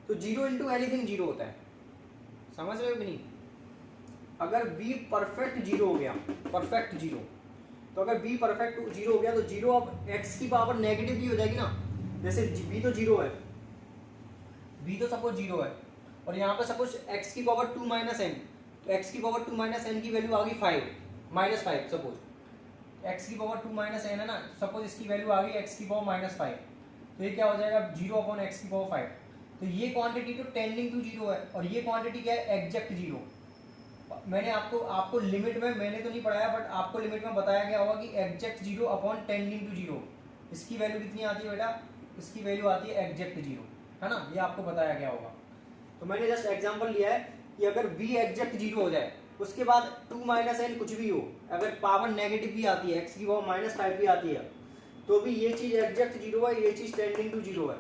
A: तो 0 इंटू एनीथिंग 0 होता है, समझ रहे हो कि नहीं। अगर b परफेक्ट 0 हो गया, परफेक्ट 0, तो अगर b परफेक्ट 0 हो गया तो 0 अब x की पावर नेगेटिव भी हो जाएगी ना, जैसे b तो 0 है, b तो सपोज 0 है, और यहाँ पे सपोज x की पावर 2 माइनस n, तो x की पावर 2 माइनस n की वैल्यू आ गई 5 माइनस 5, सपोज x की पावर 2 माइनस n है ना, सपोज इसकी वैल्यू आ गई x की पावर माइनस 5, तो ये क्या हो जाएगा 0 अपॉन x की पावर 5, तो ये क्वांटिटी तो टेंडिंग टू 0 है, और ये क्वांटिटी क्या है, एग्जैक्ट 0। मैंने आपको लिमिट में मैंने तो नहीं पढ़ाया, बट आपको लिमिट में बताया गया होगा कि एग्जैक्ट 0 अपॉन टेंडिंग टू 0, इसकी वैल्यू कितनी आती है बेटा, इसकी वैल्यू आती है एग्जैक्ट 0, है ना, ये आपको बताया गया होगा। तो मैंने जस्ट एग्जांपल लिया है कि अगर b एग्जैक्ट 0 हो जाए, उसके बाद 2 माइनस n कुछ भी हो, अगर पावर नेगेटिव भी आती है, x की पावर माइनस 5 भी आती है, तो भी ये चीज़ एग्जैक्ट 0 है, ये चीज़ टेंडिंग टू 0 है,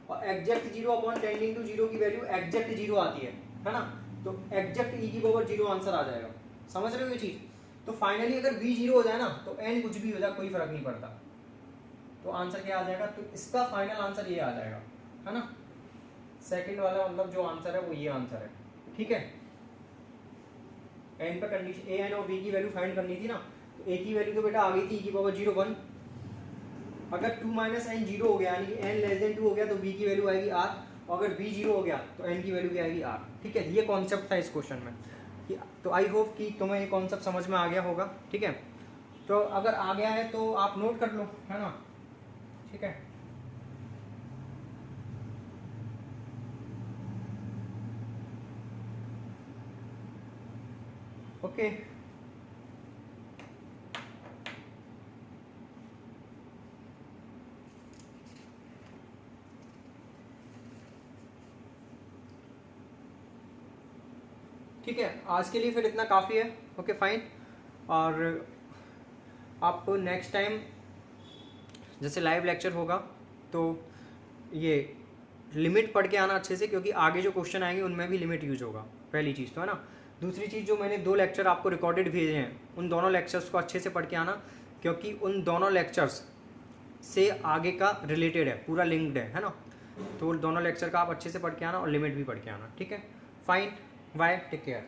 A: और एग्जैक्ट 0 अपॉन टेंडिंग टू 0 की वैल्यू एग्जैक्ट 0 आती है ना, तो एग्जैक्ट e की पावर 0 आंसर आ जाएगा, समझ रहे हो ये चीज़। तो फाइनली अगर b 0 हो जाए ना तो n कुछ भी हो जाए कोई फर्क नहीं पड़ता, तो आंसर क्या आ जाएगा, तो इसका फाइनल आंसर ये आ जाएगा, है ना। सेकंड वाला मतलब जो आंसर है वो ये आंसर है, ठीक है। n पे कंडीशन a n और b की वैल्यू फाइंड करनी थी ना, तो a की वैल्यू तो बेटा आ गई थी e की पावर 0 1, अगर 2 माइनस n 0 हो गया यानी कि n लेस देन 2 हो गया तो b की वैल्यू आएगी r, और अगर b 0 हो गया तो n की वैल्यू क्या आएगी r, ठीक है। ये कॉन्सेप्ट था इस क्वेश्चन में, तो आई होप कि तुम्हें ये कॉन्सेप्ट समझ में आ गया होगा, ठीक है। तो अगर आ गया है तो आप नोट कर लो, है ना, ठीक है। ओके, ठीक है, आज के लिए फिर इतना काफ़ी है, ओके फाइन। और आप नेक्स्ट टाइम जैसे लाइव लेक्चर होगा तो ये लिमिट पढ़ के आना अच्छे से, क्योंकि आगे जो क्वेश्चन आएंगे उनमें भी लिमिट यूज होगा, पहली चीज़ तो, है ना। दूसरी चीज़, जो मैंने 2 लेक्चर आपको रिकॉर्डेड भेजे हैं, उन दोनों लेक्चर्स को अच्छे से पढ़ के आना, क्योंकि उन दोनों लेक्चर्स से आगे का रिलेटेड है, पूरा लिंक्ड है ना। तो दोनों लेक्चर का आप अच्छे से पढ़ के आना और लिमिट भी पढ़ के आना, ठीक है। Fine, bye, take care.